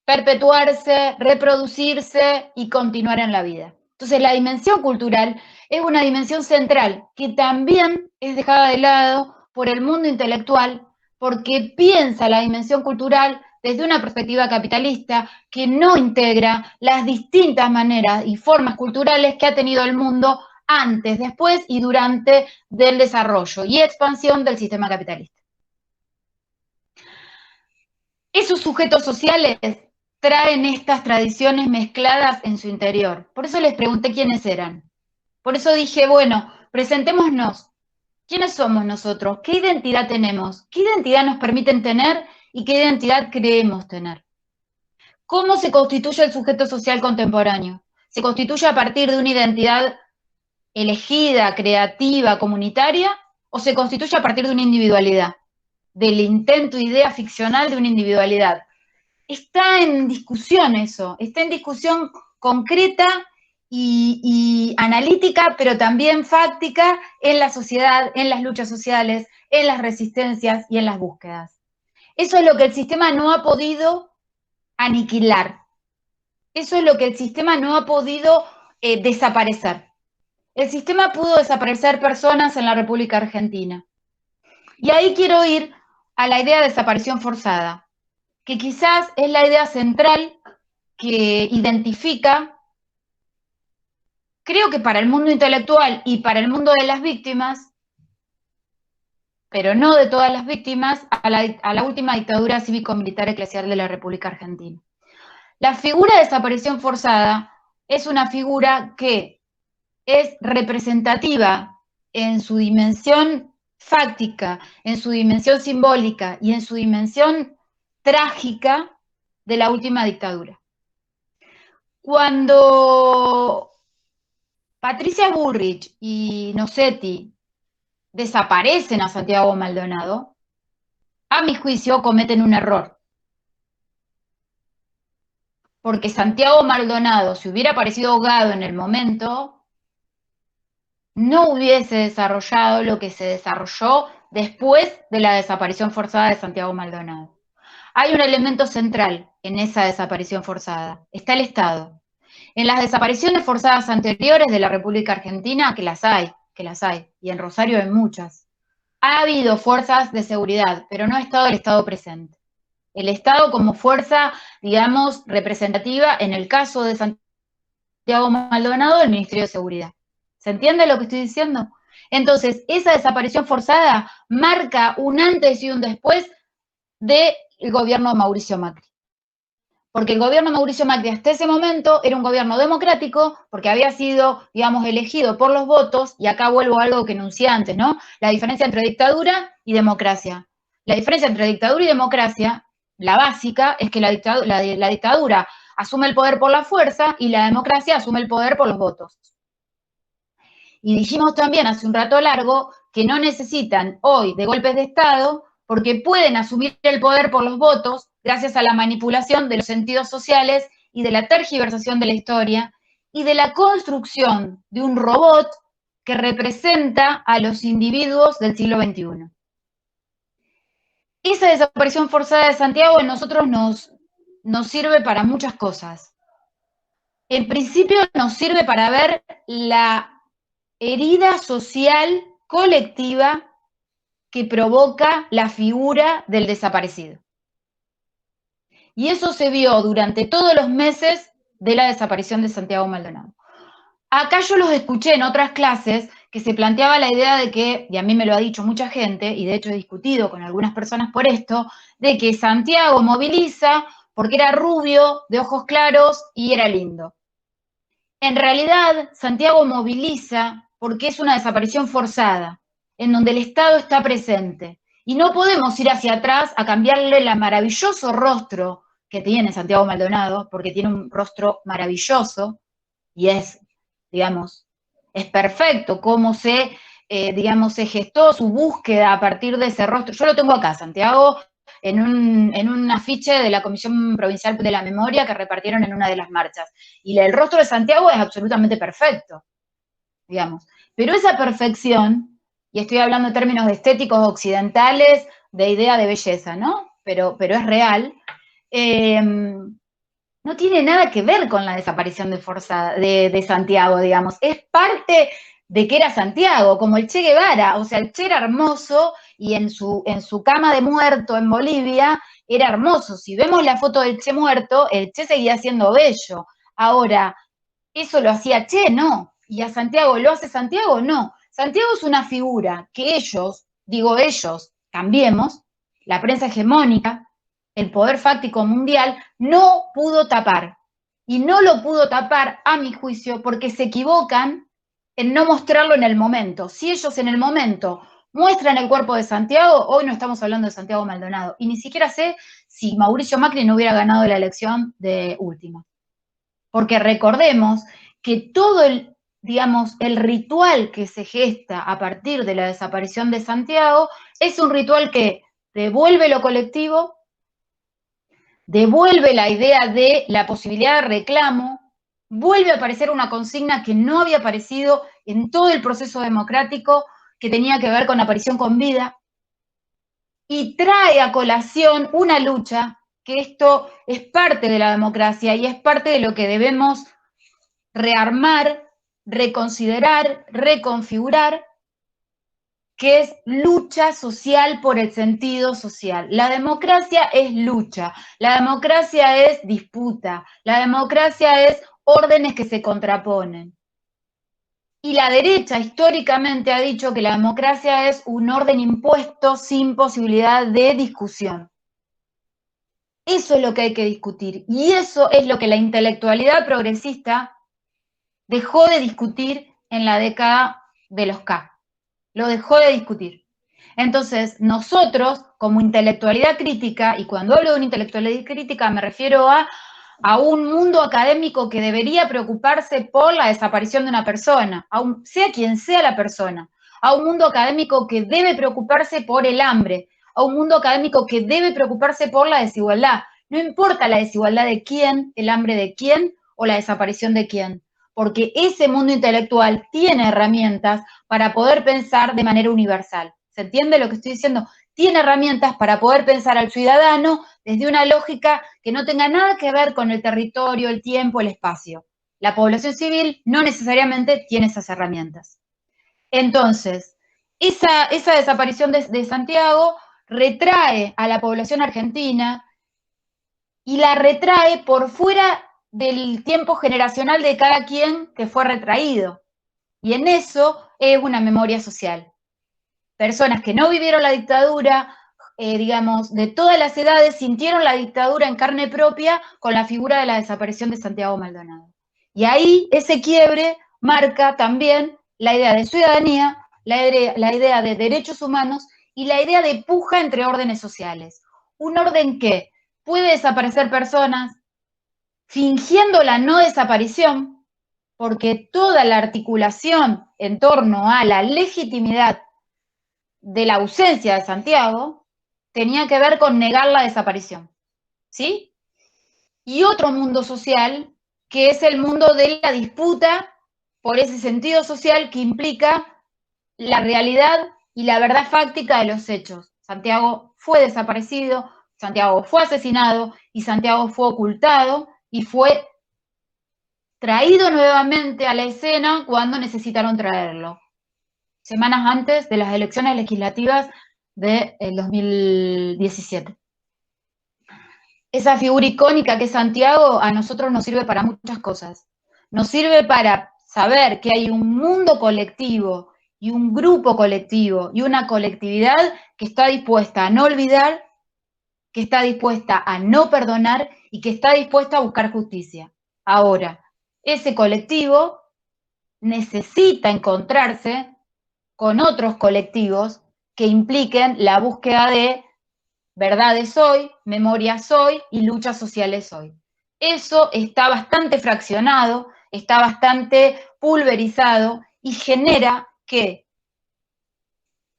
perpetuarse, reproducirse y continuar en la vida. Entonces, la dimensión cultural es una dimensión central que también es dejada de lado por el mundo intelectual porque piensa la dimensión cultural desde una perspectiva capitalista que no integra las distintas maneras y formas culturales que ha tenido el mundo antes, después y durante del desarrollo y expansión del sistema capitalista. Esos sujetos sociales traen estas tradiciones mezcladas en su interior. Por eso les pregunté quiénes eran. Por eso dije, bueno, presentémonos. ¿Quiénes somos nosotros? ¿Qué identidad tenemos? ¿Qué identidad nos permiten tener y qué identidad creemos tener? ¿Cómo se constituye el sujeto social contemporáneo? ¿Se constituye a partir de una identidad elegida, creativa, comunitaria? ¿O se constituye a partir de una individualidad? Del intento, idea ficcional de una individualidad. Está en discusión eso, está en discusión concreta y analítica, pero también fáctica en la sociedad, en las luchas sociales, en las resistencias y en las búsquedas. Eso es lo que el sistema no ha podido aniquilar. Eso es lo que el sistema no ha podido desaparecer. El sistema pudo desaparecer personas en la República Argentina. Y ahí quiero ir a la idea de desaparición forzada, que quizás es la idea central que identifica, creo que para el mundo intelectual y para el mundo de las víctimas, pero no de todas las víctimas, a la última dictadura cívico-militar eclesial de la República Argentina. La figura de desaparición forzada es una figura que es representativa en su dimensión fáctica, en su dimensión simbólica y en su dimensión trágica de la última dictadura. Cuando Patricia Bullrich y Nocetti desaparecen a Santiago Maldonado, a mi juicio cometen un error. Porque Santiago Maldonado, si hubiera aparecido ahogado en el momento, no hubiese desarrollado lo que se desarrolló después de la desaparición forzada de Santiago Maldonado. Hay un elemento central en esa desaparición forzada, está el Estado. En las desapariciones forzadas anteriores de la República Argentina, que las hay, y en Rosario hay muchas, ha habido fuerzas de seguridad, pero no ha estado el Estado presente. El Estado como fuerza, digamos, representativa, en el caso de Santiago Maldonado, el Ministerio de Seguridad. ¿Se entiende lo que estoy diciendo? Entonces, esa desaparición forzada marca un antes y un después del gobierno de Mauricio Macri. Porque el gobierno de Mauricio Macri hasta ese momento era un gobierno democrático, porque había sido, digamos, elegido por los votos, y acá vuelvo a algo que enuncié antes, ¿no? La diferencia entre dictadura y democracia. La diferencia entre dictadura y democracia, la básica, es que la dictadura asume el poder por la fuerza y la democracia asume el poder por los votos. Y dijimos también hace un rato largo que no necesitan hoy de golpes de Estado porque pueden asumir el poder por los votos gracias a la manipulación de los sentidos sociales y de la tergiversación de la historia y de la construcción de un robot que representa a los individuos del siglo XXI. Esa desaparición forzada de Santiago a nosotros nos sirve para muchas cosas. En principio nos sirve para ver la herida social colectiva que provoca la figura del desaparecido. Y eso se vio durante todos los meses de la desaparición de Santiago Maldonado. Acá yo los escuché en otras clases que se planteaba la idea de que, y a mí me lo ha dicho mucha gente, y de hecho he discutido con algunas personas por esto, de que Santiago moviliza porque era rubio, de ojos claros y era lindo. En realidad, Santiago moviliza porque es una desaparición forzada, en donde el Estado está presente. Y no podemos ir hacia atrás a cambiarle el maravilloso rostro que tiene Santiago Maldonado, porque tiene un rostro maravilloso y es, digamos, es perfecto cómo se, digamos, se gestó su búsqueda a partir de ese rostro. Yo lo tengo acá, Santiago, en un afiche de la Comisión Provincial de la Memoria que repartieron en una de las marchas. Y el rostro de Santiago es absolutamente perfecto, digamos. Pero esa perfección, y estoy hablando en términos estéticos occidentales, de idea de belleza, ¿no? Pero es real, no tiene nada que ver con la desaparición de Santiago, digamos. Es parte de que era Santiago, como el Che Guevara. O sea, el Che era hermoso y en su cama de muerto en Bolivia era hermoso. Si vemos la foto del Che muerto, el Che seguía siendo bello. Ahora, ¿eso lo hacía Che? No. ¿Y a Santiago lo hace Santiago? No. Santiago es una figura que ellos, digo ellos, Cambiemos, la prensa hegemónica, el poder fáctico mundial, no pudo tapar. Y no lo pudo tapar, a mi juicio, porque se equivocan en no mostrarlo en el momento. Si ellos en el momento muestran el cuerpo de Santiago, hoy no estamos hablando de Santiago Maldonado. Y ni siquiera sé si Mauricio Macri no hubiera ganado la elección de última. Porque recordemos que todo el, digamos, el ritual que se gesta a partir de la desaparición de Santiago es un ritual que devuelve lo colectivo, devuelve la idea de la posibilidad de reclamo, vuelve a aparecer una consigna que no había aparecido en todo el proceso democrático, que tenía que ver con la aparición con vida, y trae a colación una lucha, que esto es parte de la democracia y es parte de lo que debemos rearmar, reconsiderar, reconfigurar, que es lucha social por el sentido social. La democracia es lucha, la democracia es disputa, la democracia es órdenes que se contraponen. Y la derecha históricamente ha dicho que la democracia es un orden impuesto sin posibilidad de discusión. Eso es lo que hay que discutir y eso es lo que la intelectualidad progresista dejó de discutir en la década de los K. Lo dejó de discutir. Entonces, nosotros, como intelectualidad crítica, y cuando hablo de una intelectualidad crítica me refiero a un mundo académico que debería preocuparse por la desaparición de una persona, sea quien sea la persona, a un mundo académico que debe preocuparse por el hambre, a un mundo académico que debe preocuparse por la desigualdad. No importa la desigualdad de quién, el hambre de quién o la desaparición de quién, porque ese mundo intelectual tiene herramientas para poder pensar de manera universal. ¿Se entiende lo que estoy diciendo? Tiene herramientas para poder pensar al ciudadano desde una lógica que no tenga nada que ver con el territorio, el tiempo, el espacio. La población civil no necesariamente tiene esas herramientas. Entonces, esa desaparición de Santiago retrae a la población argentina y la retrae por fuera del tiempo generacional de cada quien que fue retraído. Y en eso es una memoria social. Personas que no vivieron la dictadura, digamos, de todas las edades, sintieron la dictadura en carne propia con la figura de la desaparición de Santiago Maldonado. Y ahí ese quiebre marca también la idea de ciudadanía, la idea de derechos humanos y la idea de puja entre órdenes sociales. Un orden que puede desaparecer personas fingiendo la no desaparición, porque toda la articulación en torno a la legitimidad de la ausencia de Santiago tenía que ver con negar la desaparición, ¿sí? Y otro mundo social, que es el mundo de la disputa por ese sentido social que implica la realidad y la verdad fáctica de los hechos. Santiago fue desaparecido, Santiago fue asesinado y Santiago fue ocultado y fue traído nuevamente a la escena cuando necesitaron traerlo. Semanas antes de las elecciones legislativas del 2017. Esa figura icónica que es Santiago a nosotros nos sirve para muchas cosas. Nos sirve para saber que hay un mundo colectivo y un grupo colectivo y una colectividad que está dispuesta a no olvidar, que está dispuesta a no perdonar y que está dispuesta a buscar justicia. Ahora, ese colectivo necesita encontrarse con otros colectivos que impliquen la búsqueda de verdades hoy, memorias hoy y luchas sociales hoy. Eso está bastante fraccionado, está bastante pulverizado y genera que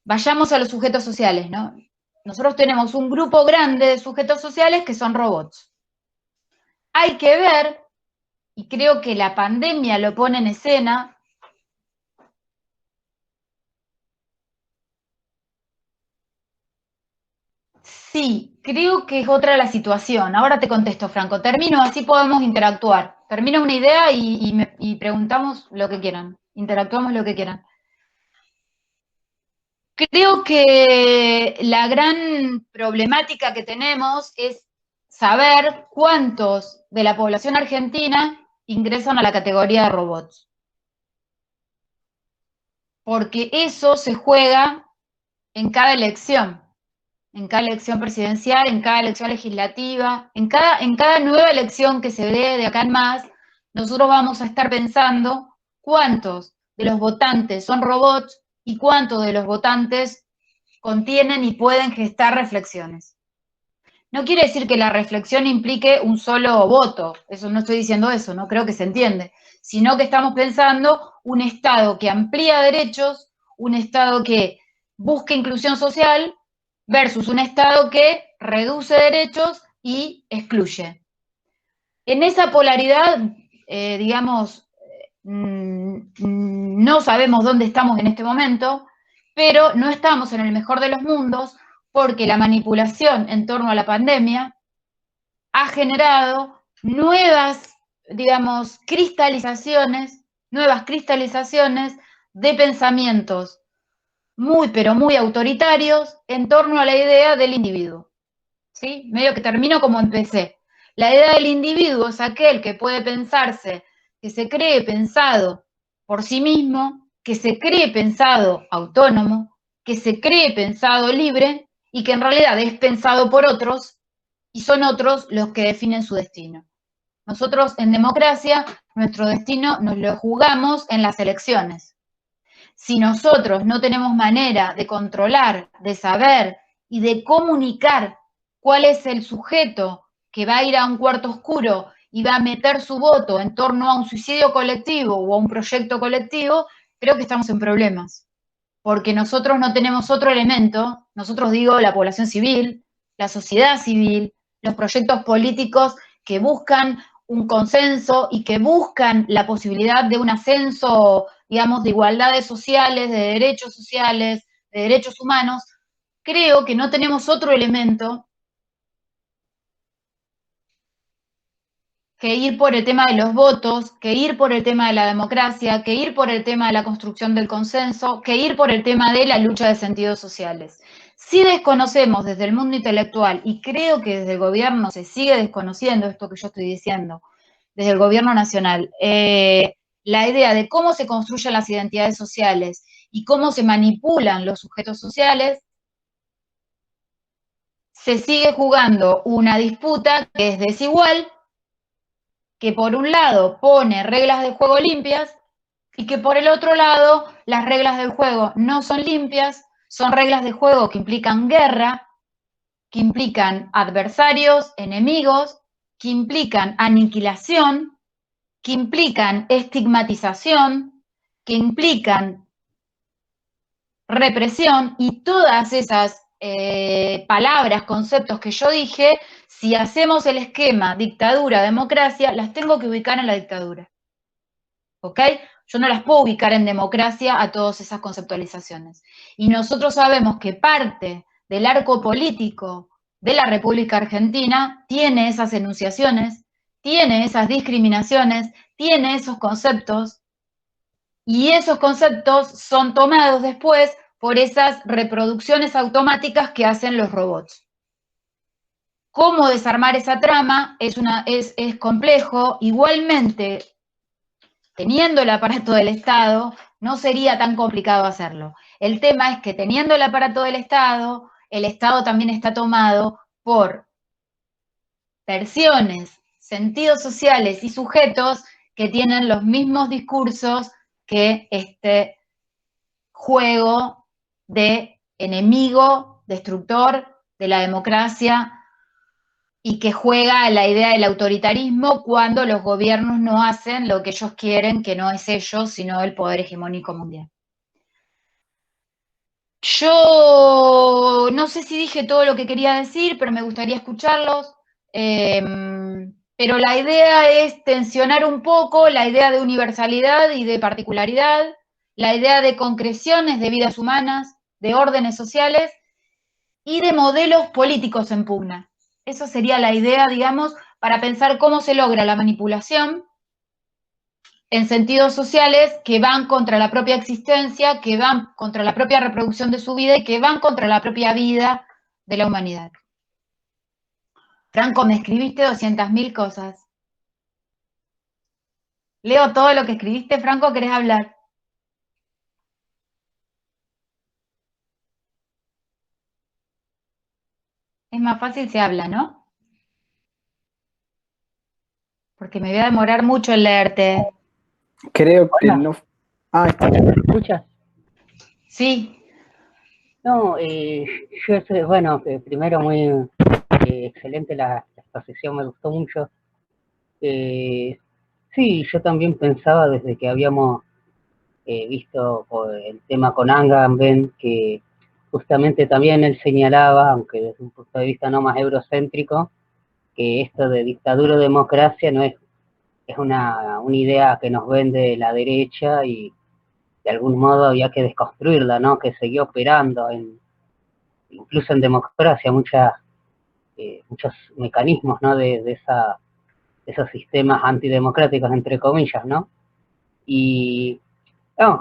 vayamos a los sujetos sociales, ¿no? Nosotros tenemos un grupo grande de sujetos sociales que son robots. Hay que ver, y creo que la pandemia lo pone en escena, sí, creo que es otra la situación. Ahora te contesto, Franco. Termino, así podemos interactuar. Termino una idea y preguntamos lo que quieran. Interactuamos lo que quieran. Creo que la gran problemática que tenemos es saber cuántos de la población argentina ingresan a la categoría de robots. Porque eso se juega en cada elección. En cada elección presidencial, en cada elección legislativa, en cada nueva elección que se dé de acá en más, nosotros vamos a estar pensando cuántos de los votantes son robots y cuántos de los votantes contienen y pueden gestar reflexiones. No quiere decir que la reflexión implique un solo voto, eso no estoy diciendo eso, no creo que se entiende, sino que estamos pensando un Estado que amplía derechos, un Estado que busca inclusión social, versus un Estado que reduce derechos y excluye. En esa polaridad, digamos, no sabemos dónde estamos en este momento, pero no estamos en el mejor de los mundos porque la manipulación en torno a la pandemia ha generado nuevas, digamos, nuevas cristalizaciones de pensamientos muy, pero muy autoritarios en torno a la idea del individuo. ¿Sí? Medio que termino como empecé. La idea del individuo es aquel que puede pensarse, que se cree pensado por sí mismo, que se cree pensado autónomo, que se cree pensado libre y que en realidad es pensado por otros y son otros los que definen su destino. Nosotros en democracia, nuestro destino nos lo jugamos en las elecciones. Si nosotros no tenemos manera de controlar, de saber y de comunicar cuál es el sujeto que va a ir a un cuarto oscuro y va a meter su voto en torno a un suicidio colectivo o a un proyecto colectivo, creo que estamos en problemas. Porque nosotros no tenemos otro elemento, nosotros digo la población civil, la sociedad civil, los proyectos políticos que buscan un consenso y que buscan la posibilidad de un ascenso, digamos, de igualdades sociales, de derechos humanos, creo que no tenemos otro elemento que ir por el tema de los votos, que ir por el tema de la democracia, que ir por el tema de la construcción del consenso, que ir por el tema de la lucha de sentidos sociales. Si desconocemos desde el mundo intelectual, y creo que desde el gobierno se sigue desconociendo esto que yo estoy diciendo, desde el gobierno nacional, la idea de cómo se construyen las identidades sociales y cómo se manipulan los sujetos sociales, se sigue jugando una disputa que es desigual, que por un lado pone reglas de juego limpias y que por el otro lado las reglas del juego no son limpias, son reglas de juego que implican guerra, que implican adversarios, enemigos, que implican aniquilación, que implican estigmatización, que implican represión y todas esas palabras, conceptos que yo dije, si hacemos el esquema dictadura-democracia, las tengo que ubicar en la dictadura. ¿Ok? Yo no las puedo ubicar en democracia a todas esas conceptualizaciones. Y nosotros sabemos que parte del arco político de la República Argentina tiene esas enunciaciones, tiene esas discriminaciones, tiene esos conceptos, y esos conceptos son tomados después por esas reproducciones automáticas que hacen los robots. ¿Cómo desarmar esa trama? Es complejo. Igualmente, teniendo el aparato del Estado, no sería tan complicado hacerlo. El tema es que teniendo el aparato del Estado también está tomado por versiones, sentidos sociales y sujetos que tienen los mismos discursos que este juego de enemigo, destructor de la democracia, y que juega a la idea del autoritarismo cuando los gobiernos no hacen lo que ellos quieren, que no es ellos, sino el poder hegemónico mundial. Yo no sé si dije todo lo que quería decir, pero me gustaría escucharlos. Pero la idea es tensionar un poco la idea de universalidad y de particularidad, la idea de concreciones de vidas humanas, de órdenes sociales y de modelos políticos en pugna. Esa sería la idea, digamos, para pensar cómo se logra la manipulación en sentidos sociales que van contra la propia existencia, que van contra la propia reproducción de su vida y que van contra la propia vida de la humanidad. Franco, me escribiste 200.000 cosas. Leo todo lo que escribiste. Franco, ¿querés hablar? Es más fácil si habla, ¿no? Porque me voy a demorar mucho en leerte. Creo que no. Ah, está. ¿Me escuchas? Sí. No, yo estoy, bueno, primero muy excelente la exposición, me gustó mucho. Sí, yo también pensaba desde que habíamos visto por el tema con Agamben, que justamente también él señalaba, aunque desde un punto de vista no más eurocéntrico, que esto de dictadura o democracia no es una idea que nos vende la derecha y de algún modo había que desconstruirla, ¿no? Que seguía operando, incluso en democracia, muchos mecanismos, ¿no? De esos sistemas antidemocráticos, entre comillas, ¿no? Y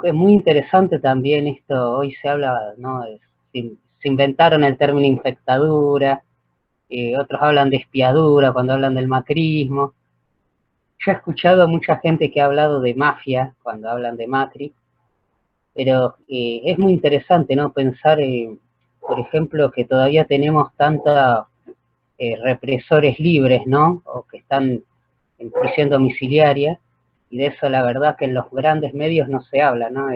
es muy interesante también esto, hoy se habla, ¿no? Se inventaron el término infectadura, otros hablan de espiadura cuando hablan del macrismo. Yo he escuchado a mucha gente que ha hablado de mafia cuando hablan de Macri, pero es muy interesante, ¿no? Pensar, por ejemplo, que todavía tenemos tantos represores libres, ¿no? O que están en prisión domiciliaria, y de eso la verdad que en los grandes medios no se habla, ¿no?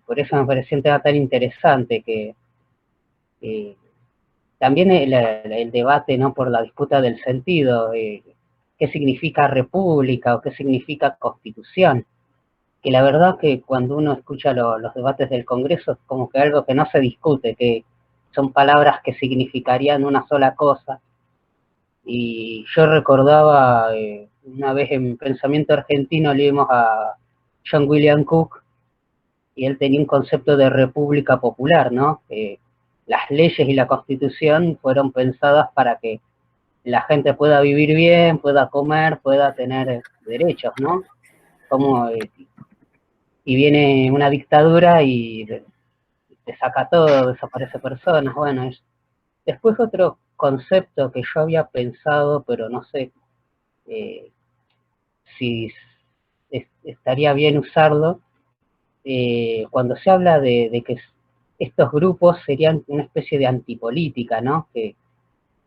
Por eso me pareció un tema tan interesante que también el debate, ¿no? Por la disputa del sentido, qué significa república o qué significa constitución, que la verdad que cuando uno escucha los debates del Congreso es como que algo que no se discute, que son palabras que significarían una sola cosa. Y yo recordaba, una vez en Pensamiento Argentino leímos a John William Cook, y él tenía un concepto de república popular, ¿no? Las leyes y la Constitución fueron pensadas para que la gente pueda vivir bien, pueda comer, pueda tener derechos, ¿no? Y viene una dictadura y te saca todo, desaparece personas, bueno, después otro concepto que yo había pensado, pero no sé si estaría bien usarlo, cuando se habla de que estos grupos serían una especie de antipolítica, ¿no? Que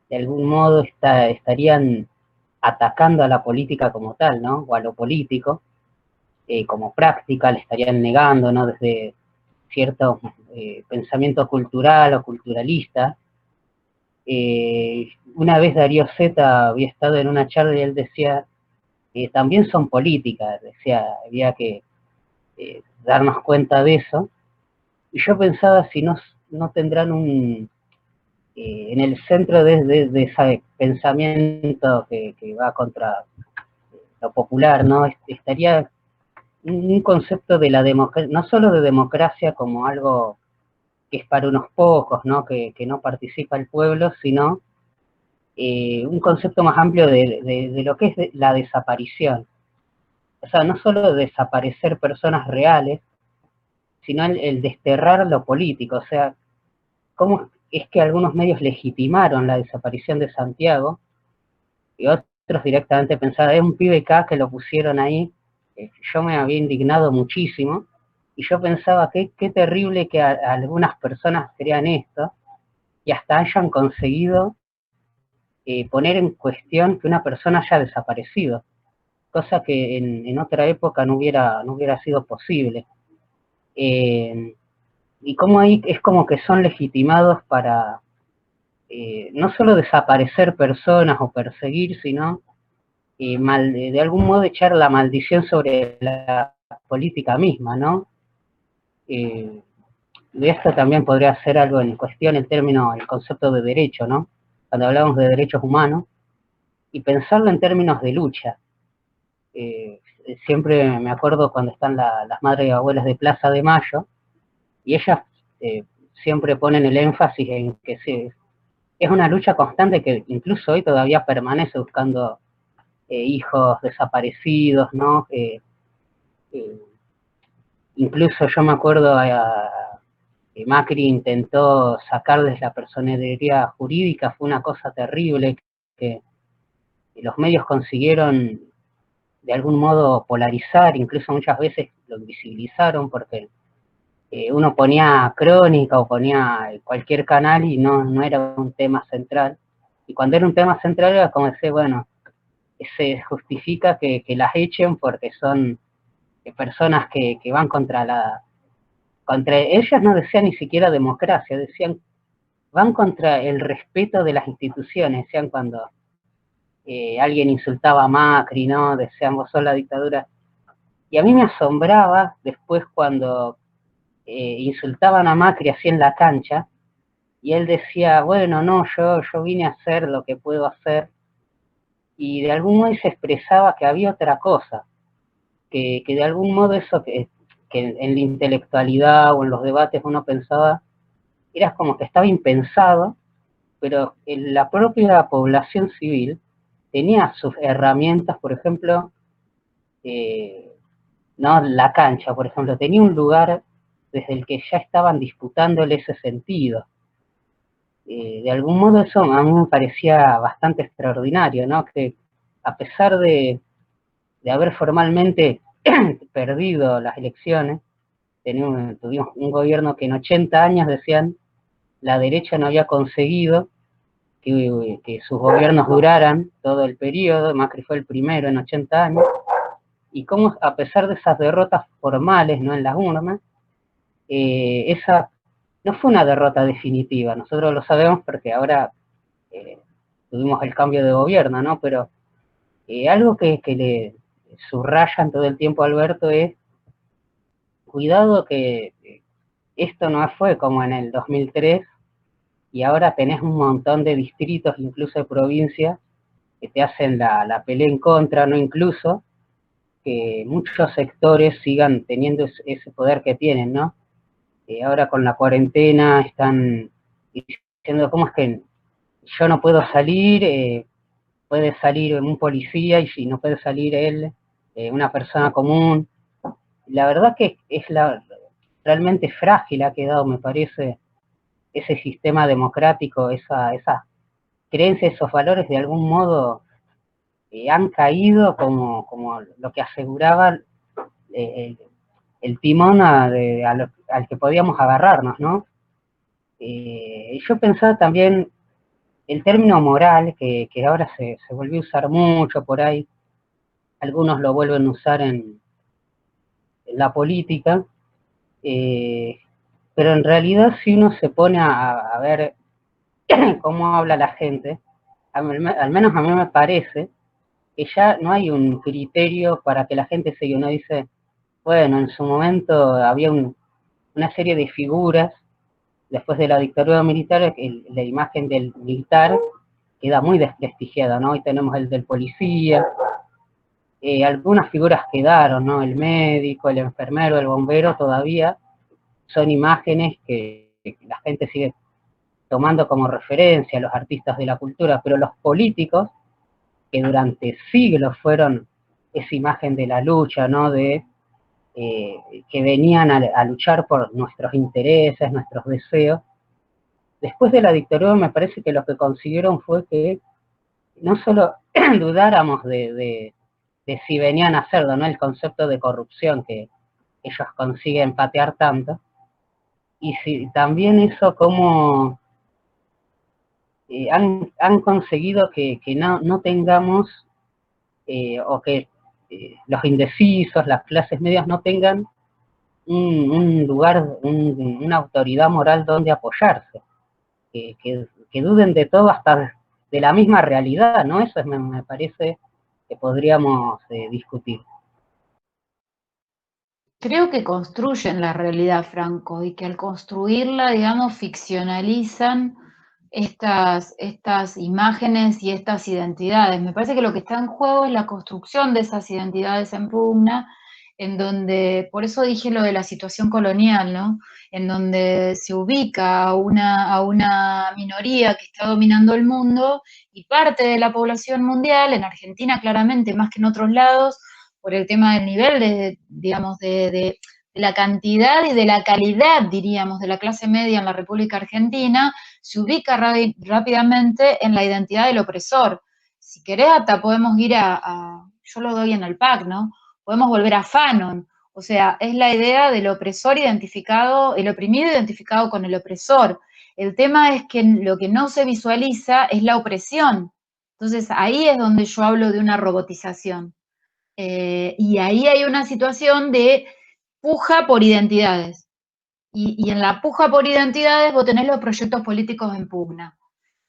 de algún modo estarían atacando a la política como tal, ¿no? O a lo político, como práctica, le estarían negando, ¿no? Desde cierto pensamiento cultural o culturalista. Una vez Darío Zeta había estado en una charla y él decía, también son políticas, decía, había que darnos cuenta de eso. Y yo pensaba si no tendrán en el centro de ese pensamiento que va contra lo popular, ¿no? Estaría un concepto de la democracia, no solo de democracia como algo que es para unos pocos, ¿no? Que no participa el pueblo, sino un concepto más amplio de lo que es la desaparición. O sea, no solo desaparecer personas reales, sino el desterrar lo político. O sea, cómo es que algunos medios legitimaron la desaparición de Santiago y otros directamente pensaban, es un pibe acá que lo pusieron ahí. Yo me había indignado muchísimo y yo pensaba qué terrible que algunas personas crean esto y hasta hayan conseguido poner en cuestión que una persona haya desaparecido, cosa que en otra época no hubiera sido posible. Y como ahí es como que son legitimados para no solo desaparecer personas o perseguir, sino de algún modo echar la maldición sobre la política misma, ¿no? De esto también podría ser algo en cuestión el concepto de derecho, ¿no? Cuando hablamos de derechos humanos, y pensarlo en términos de lucha. Siempre me acuerdo cuando están las madres y abuelas de Plaza de Mayo, y ellas siempre ponen el énfasis en que es una lucha constante que incluso hoy todavía permanece buscando hijos desaparecidos, ¿no? Incluso yo me acuerdo que Macri intentó sacarles la personería jurídica, fue una cosa terrible, que los medios consiguieron de algún modo polarizar, incluso muchas veces lo invisibilizaron porque uno ponía Crónica o ponía cualquier canal y no era un tema central. Y cuando era un tema central era como decir, bueno, se justifica que las echen porque son personas que van contra ellas no decían ni siquiera democracia, decían, van contra el respeto de las instituciones, decían cuando alguien insultaba a Macri, ¿no? Decían, vos sos la dictadura. Y a mí me asombraba después cuando insultaban a Macri así en la cancha, y él decía, bueno, no, yo vine a hacer lo que puedo hacer, y de algún modo se expresaba que había otra cosa, que de algún modo eso que en la intelectualidad o en los debates uno pensaba, era como que estaba impensado, pero la propia población civil tenía sus herramientas, por ejemplo, ¿no? La cancha, por ejemplo, tenía un lugar desde el que ya estaban disputándole ese sentido. De algún modo eso a mí me parecía bastante extraordinario, ¿no? Que a pesar de haber formalmente perdido las elecciones, tuvimos un gobierno que en 80 años decían la derecha no había conseguido que sus gobiernos duraran todo el periodo, Macri fue el primero en 80 años, y cómo a pesar de esas derrotas formales, ¿no? En las urnas, esa no fue una derrota definitiva, nosotros lo sabemos porque ahora tuvimos el cambio de gobierno, ¿no? Pero algo que le subrayan todo el tiempo a Alberto es, cuidado que esto no fue como en el 2003, y ahora tenés un montón de distritos, incluso de provincias, que te hacen la pelea en contra, no incluso, que muchos sectores sigan teniendo ese poder que tienen, ¿no? Ahora con la cuarentena están diciendo, ¿cómo es que yo no puedo salir? Puede salir un policía y si no puede salir él, una persona común. La verdad que es realmente frágil ha quedado, me parece, ese sistema democrático, esa creencia, esos valores de algún modo han caído como lo que aseguraba el timón al que podíamos agarrarnos, ¿no? Yo pensaba también el término moral, que ahora se volvió a usar mucho por ahí, algunos lo vuelven a usar en la política, pero en realidad si uno se pone a ver cómo habla la gente, al menos a mí me parece que ya no hay un criterio para que la gente siga. Uno dice, bueno, en su momento había una serie de figuras, después de la dictadura militar, la imagen del militar queda muy desprestigiada, ¿no? Hoy tenemos el del policía, algunas figuras quedaron, ¿no? El médico, el enfermero, el bombero, todavía son imágenes que la gente sigue tomando como referencia, los artistas de la cultura, pero los políticos, que durante siglos fueron esa imagen de la lucha, ¿no? De que venían a luchar por nuestros intereses, nuestros deseos. Después de la dictadura me parece que lo que consiguieron fue que no solo dudáramos de si venían a cerdo, ¿no? El concepto de corrupción que ellos consiguen patear tanto, y si también eso como han conseguido que no tengamos, o que los indecisos, las clases medias no tengan un lugar, una autoridad moral donde apoyarse, que duden de todo, hasta de la misma realidad, ¿no? Eso me parece que podríamos discutir. Creo que construyen la realidad, Franco, y que al construirla, digamos, ficcionalizan estas imágenes y estas identidades. Me parece que lo que está en juego es la construcción de esas identidades en pugna, en donde, por eso dije lo de la situación colonial, ¿no? En donde se ubica a una minoría que está dominando el mundo y parte de la población mundial, en Argentina claramente, más que en otros lados, por el tema del nivel digamos, de la cantidad y de la calidad, diríamos, de la clase media en la República Argentina, se ubica rápidamente en la identidad del opresor. Si querés, hasta podemos ir yo lo doy en el PAC, ¿no? Podemos volver a Fanon. O sea, es la idea del opresor identificado, el oprimido identificado con el opresor. El tema es que lo que no se visualiza es la opresión. Entonces, ahí es donde yo hablo de una robotización. Y ahí hay una situación de puja por identidades. Y en la puja por identidades vos tenés los proyectos políticos en pugna.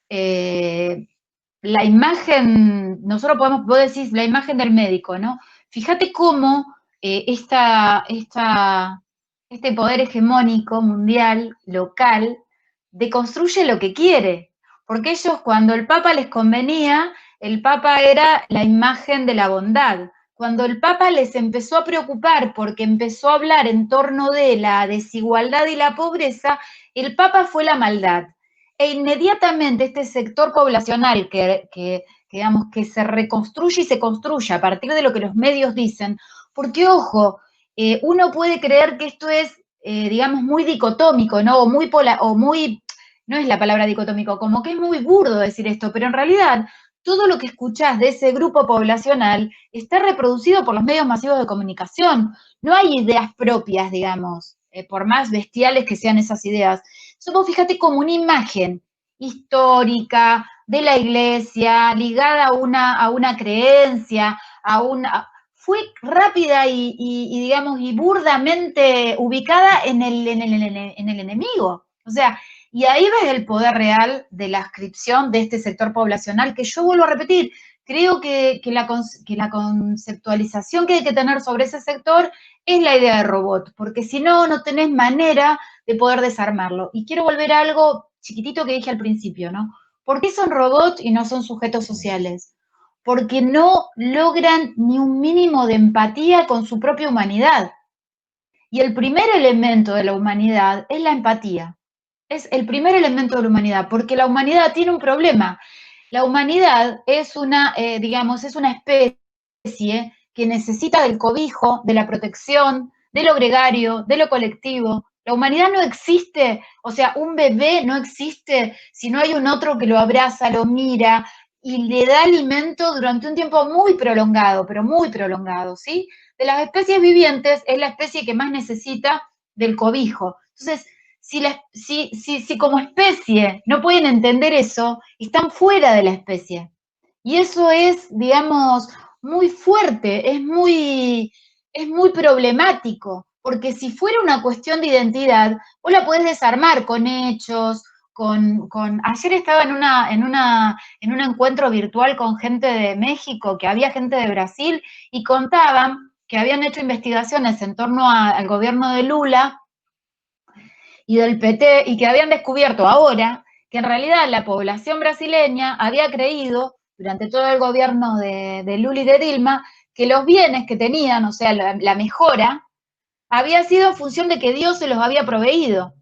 La imagen, vos decís la imagen del médico, ¿no? Fíjate cómo este poder hegemónico mundial, local, deconstruye lo que quiere. Porque ellos, cuando el Papa les convenía, el Papa era la imagen de la bondad. Cuando el Papa les empezó a preocupar porque empezó a hablar en torno de la desigualdad y la pobreza, el Papa fue la maldad. E inmediatamente este sector poblacional digamos, que se reconstruye y se construye a partir de lo que los medios dicen, porque, ojo, uno puede creer que esto es, digamos, muy dicotómico, ¿no? O muy, no es la palabra dicotómico, como que es muy burdo decir esto, pero en realidad todo lo que escuchás de ese grupo poblacional está reproducido por los medios masivos de comunicación. No hay ideas propias, digamos, por más bestiales que sean esas ideas. Somos, fíjate, como una imagen histórica de la iglesia, ligada a una creencia, fue rápida y digamos, y burdamente ubicada en el enemigo. O sea, y ahí ves el poder real de la adscripción de este sector poblacional, que yo vuelvo a repetir, creo que la conceptualización que hay que tener sobre ese sector es la idea de robot, porque si no, no tenés manera de poder desarmarlo. Y quiero volver a algo chiquitito que dije al principio, ¿no? ¿Por qué son robots y no son sujetos sociales? Porque no logran ni un mínimo de empatía con su propia humanidad. Y el primer elemento de la humanidad es la empatía. Es el primer elemento de la humanidad, porque la humanidad tiene un problema. La humanidad es digamos, es una especie que necesita del cobijo, de la protección, de lo gregario, de lo colectivo. La humanidad no existe, o sea, un bebé no existe si no hay un otro que lo abraza, lo mira y le da alimento durante un tiempo muy prolongado, pero muy prolongado, ¿sí? De las especies vivientes es la especie que más necesita del cobijo. Entonces, si como especie no pueden entender eso, están fuera de la especie. Y eso es, digamos, muy fuerte, es muy problemático, porque si fuera una cuestión de identidad, vos la podés desarmar con hechos, ayer estaba en un encuentro virtual con gente de México, que había gente de Brasil, y contaban que habían hecho investigaciones en torno al gobierno de Lula y del PT, y que habían descubierto ahora que en realidad la población brasileña había creído, durante todo el gobierno de Lula y de Dilma, que los bienes que tenían, o sea, la mejora, había sido en función de que Dios se los había proveído.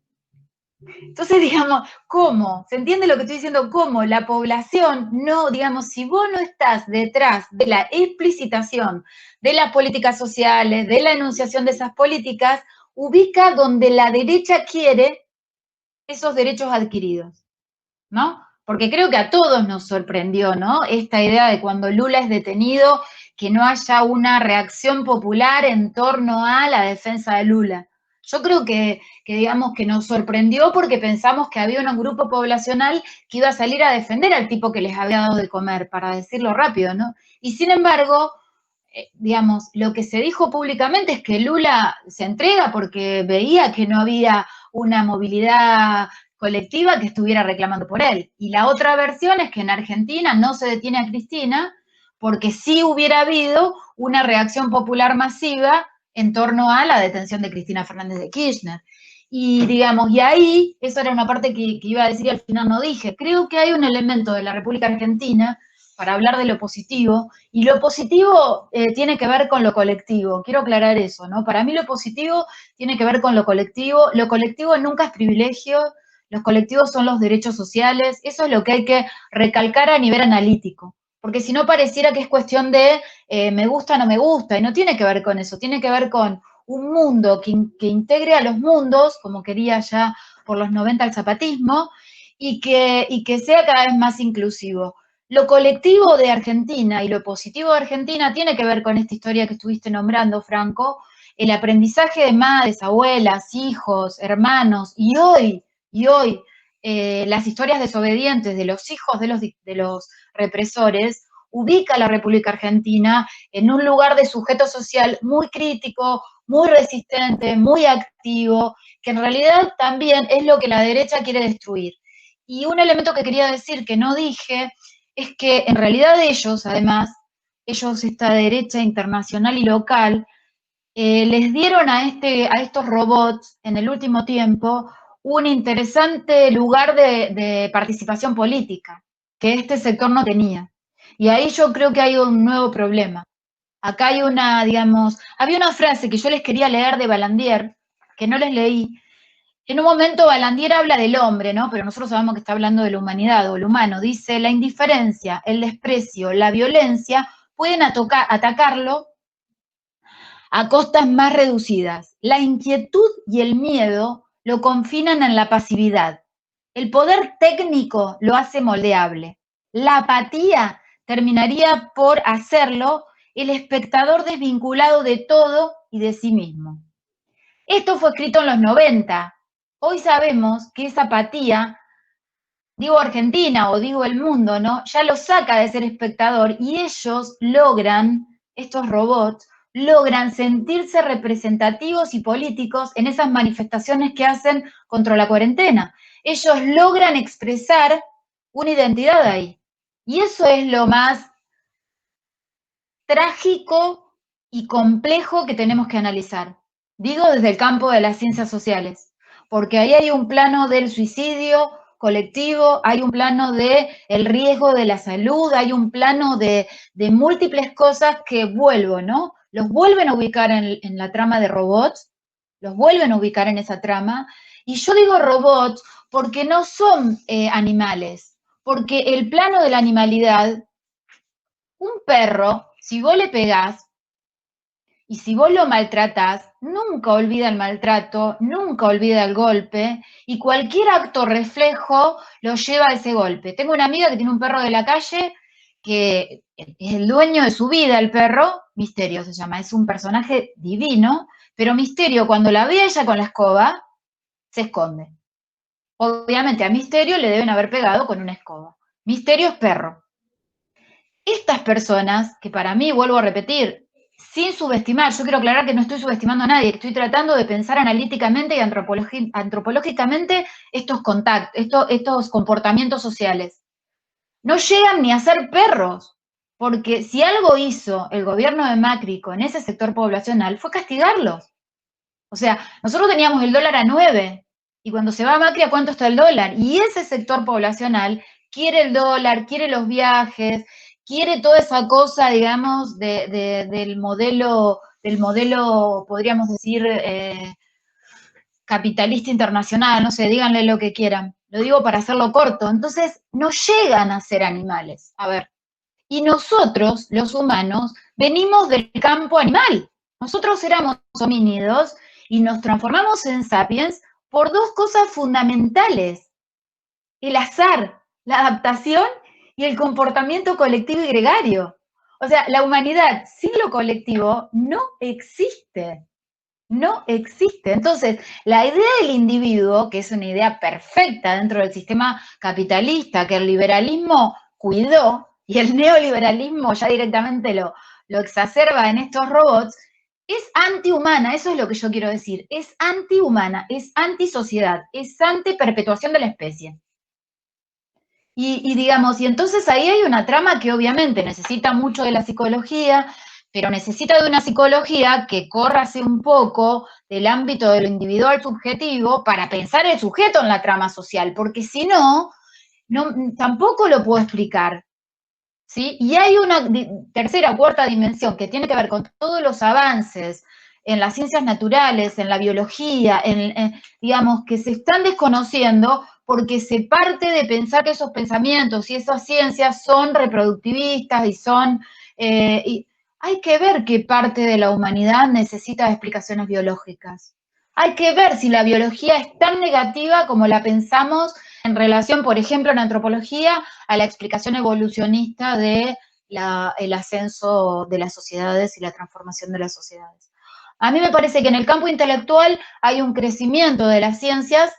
Entonces, digamos, ¿cómo? ¿Se entiende lo que estoy diciendo? ¿Cómo la población no, digamos, si vos no estás detrás de la explicitación de las políticas sociales, de la enunciación de esas políticas, ubica donde la derecha quiere esos derechos adquiridos, ¿no? Porque creo que a todos nos sorprendió, ¿no? Esta idea de cuando Lula es detenido, que no haya una reacción popular en torno a la defensa de Lula. Yo creo que digamos que nos sorprendió porque pensamos que había un grupo poblacional que iba a salir a defender al tipo que les había dado de comer, para decirlo rápido, ¿no? Y sin embargo, digamos, lo que se dijo públicamente es que Lula se entrega porque veía que no había una movilidad colectiva que estuviera reclamando por él. Y la otra versión es que en Argentina no se detiene a Cristina porque sí hubiera habido una reacción popular masiva en torno a la detención de Cristina Fernández de Kirchner. Y digamos, y ahí, eso era una parte que iba a decir y al final no dije, creo que hay un elemento de la República Argentina para hablar de lo positivo, y lo positivo tiene que ver con lo colectivo, quiero aclarar eso, ¿no? Para mí lo positivo tiene que ver con lo colectivo nunca es privilegio, los colectivos son los derechos sociales, eso es lo que hay que recalcar a nivel analítico, porque si no pareciera que es cuestión de me gusta o no me gusta, y no tiene que ver con eso, tiene que ver con un mundo que integre a los mundos, como quería ya por los 90 el zapatismo, y que sea cada vez más inclusivo. Lo colectivo de Argentina y lo positivo de Argentina tiene que ver con esta historia que estuviste nombrando, Franco, el aprendizaje de madres, abuelas, hijos, hermanos, y hoy, las historias desobedientes de los hijos de los represores, ubica a la República Argentina en un lugar de sujeto social muy crítico, muy resistente, muy activo, que en realidad también es lo que la derecha quiere destruir. Y un elemento que quería decir que no dije es que en realidad ellos, además, esta derecha internacional y local, les dieron a estos robots en el último tiempo un interesante lugar de participación política que este sector no tenía. Y ahí yo creo que hay un nuevo problema. Acá hay digamos, había una frase que yo les quería leer de Balandier, que no les leí. En un momento Balandier habla del hombre, ¿no? Pero nosotros sabemos que está hablando de la humanidad o el humano. Dice, la indiferencia, el desprecio, la violencia pueden atacarlo a costas más reducidas. La inquietud y el miedo lo confinan en la pasividad. El poder técnico lo hace moldeable. La apatía terminaría por hacerlo el espectador desvinculado de todo y de sí mismo. Esto fue escrito en los 90. Hoy sabemos que esa apatía, digo Argentina o digo el mundo, ¿no? Ya lo saca de ser espectador y ellos logran, estos robots, logran sentirse representativos y políticos en esas manifestaciones que hacen contra la cuarentena. Ellos logran expresar una identidad ahí. Y eso es lo más trágico y complejo que tenemos que analizar. Digo desde el campo de las ciencias sociales, porque ahí hay un plano del suicidio colectivo, hay un plano del riesgo de la salud, hay un plano de múltiples cosas que ¿no? Los vuelven a ubicar en la trama de robots, los vuelven a ubicar en esa trama, y yo digo robots porque no son animales, porque el plano de la animalidad, un perro, si vos le pegás, y si vos lo maltratás, nunca olvida el maltrato, nunca olvida el golpe, y cualquier acto reflejo lo lleva a ese golpe. Tengo una amiga que tiene un perro de la calle, que es el dueño de su vida, el perro, Misterio se llama, es un personaje divino, pero Misterio, cuando la ve a ella con la escoba, se esconde. Obviamente a Misterio le deben haber pegado con una escoba. Misterio es perro. Estas personas, que para mí, vuelvo a repetir, sin subestimar, yo quiero aclarar que no estoy subestimando a nadie, estoy tratando de pensar analíticamente y antropológicamente estos comportamientos sociales. No llegan ni a ser perros, porque si algo hizo el gobierno de Macri con ese sector poblacional fue castigarlos. O sea, nosotros teníamos el dólar a 9, y cuando se va a Macri, ¿a cuánto está el dólar? Y ese sector poblacional quiere el dólar, quiere los viajes, quiere toda esa cosa, digamos, del modelo, podríamos decir, capitalista internacional, no sé, díganle lo que quieran. Lo digo para hacerlo corto. Entonces, no llegan a ser animales. A ver. Y nosotros, los humanos, venimos del campo animal. Nosotros éramos homínidos y nos transformamos en sapiens por dos cosas fundamentales. El azar, la adaptación y el comportamiento colectivo y gregario. O sea, la humanidad sin lo colectivo no existe. No existe. Entonces, la idea del individuo, que es una idea perfecta dentro del sistema capitalista, que el liberalismo cuidó, y el neoliberalismo ya directamente lo exacerba en estos robots, es antihumana, eso es lo que yo quiero decir, es antihumana, es antisociedad, es antiperpetuación de la especie. Y digamos, y entonces ahí hay una trama que obviamente necesita mucho de la psicología, pero necesita de una psicología que corrase un poco del ámbito de lo individual subjetivo para pensar el sujeto en la trama social, porque si no, tampoco lo puedo explicar. ¿Sí? Y hay una tercera o cuarta dimensión que tiene que ver con todos los avances en las ciencias naturales, en la biología, digamos, que se están desconociendo porque se parte de pensar que esos pensamientos y esas ciencias son reproductivistas y son... y hay que ver qué parte de la humanidad necesita de explicaciones biológicas. Hay que ver si la biología es tan negativa como la pensamos en relación, por ejemplo, en antropología, a la explicación evolucionista de el ascenso de las sociedades y la transformación de las sociedades. A mí me parece que en el campo intelectual hay un crecimiento de las ciencias